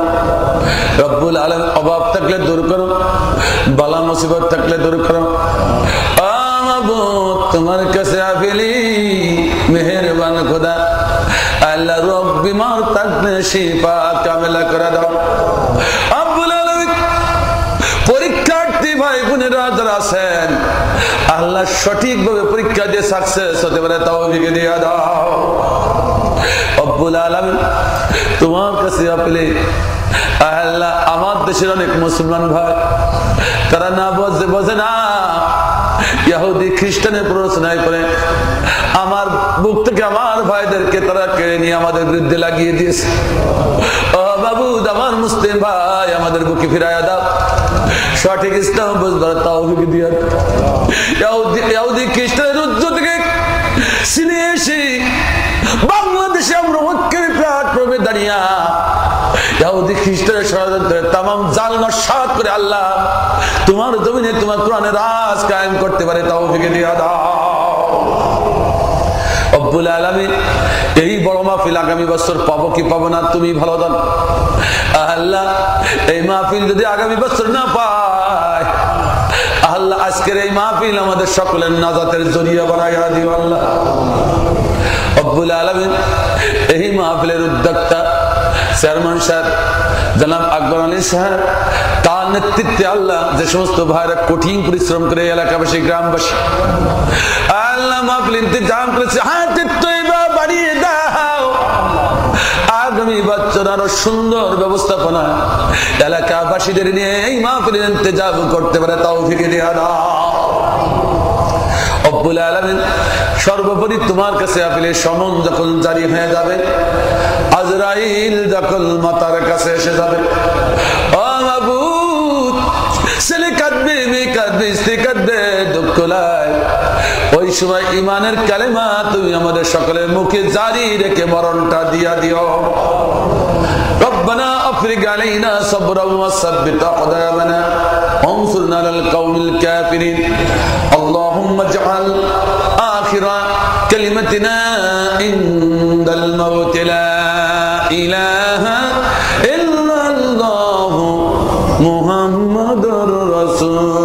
রব্বুল আলামিন অভাব থাকলে দূর করো, বালা মুসিবত থাকলে দূর করো। মাবুদ তোমার কাছে আপনি মেহেরবান খোদা, আল্লাহ রব বিমার থাকলে শিফা কামেলা করে দাও। রব্বুল আল্লাহ সঠিকভাবে পরীক্ষা দিয়ে সাকসেস হতে পারে তৌফিক দিয়ে দাও রব্বুল আলামিন। তোমার কাছে আপেলে আল্লাহ আমার দেশের অনেক মুসলমান ভাই তারা না বোঝে না, ইহুদি খ্রিস্টানের প্ররোচনায় করে আমার বুক থেকে আমার ভাইদেরকে তারা কেড়ে নিয়ে আমাদের বিরুদ্ধে লাগিয়ে দিয়েছে। ও বাবু, আমার মুসলিম ভাই আমাদের বুকে ফিরাইয়া দাও, সঠিক ইসলাম বুঝবার তৌফিক দিয়ে দাও। ইহুদি খ্রিস্টানের যুদ্ধ থেকে ছিনিয়ে এসে বাংলাদেশে আমরা ঐক্যের প্ল্যাটফর্মে দাঁড়িয়ে ইহুদি খ্রিস্টানের ষড়যন্ত্রের তামাম জাল নস্যাৎ করে আল্লাহ তোমার জমিনে তোমার কোরআনের রাজ কায়েম করতে পারে তৌফিক দিয়ে দাও রব্বুল আলামিন। এই বড় মাহফিল আগামী বছর পাবো কি পাবো না তুমি ভালো জানো আল্লাহ। এই মাহফিল যদি আগামী বছর না পায় আল্লাহ, আজকের এই মাহফিল আমাদের সকলের নাজাতের জরিয়া বানাইয়া দিও আল্লাহ রব্বুল আলামিন। এই মাহফিলের উদ্যোক্তা চেয়ারম্যান সাহেব জনাব আকবর আলী সাহেব, তার নেতৃত্বে আল্লাহ যে সমস্ত ভাইরা কঠিন পরিশ্রম করে এলাকাবাসী গ্রামবাসী আল্লাহ মাহফিল ইন্তজাম করেছে, হাতের তৈবা বাড়িয়ে দাও। আগামী বছর আরো সুন্দর ব্যবস্থাপনা এলাকাবাসীদের নিয়ে এই মাহফিলের ইন্তজাম করতে পারে তৌফিক দিয়ে দাও রব্বুল আলামিন। সর্বোপরি তোমার কাছে আপিলের সমন যখন জারি হয়ে যাবে, আজরাইল যখন মাতার কাছে এসে যাবে, ও মাবুদ, ছেলে কাঁদবে, মেয়ে কাঁদবে, স্ত্রী কাঁদবে, দুঃখ লাই, ওই সময় ইমানের কালেমা তুমি আমাদের সকলের মুখে জারি রেখে মরণটা দিয়া দিও। ربنا افرغ علينا صبرا وثبت اقدامنا وانصرنا على القوم الكافرين اللهم اجعل اخر كلمتنا عند الموت لا اله الا الله محمد رسول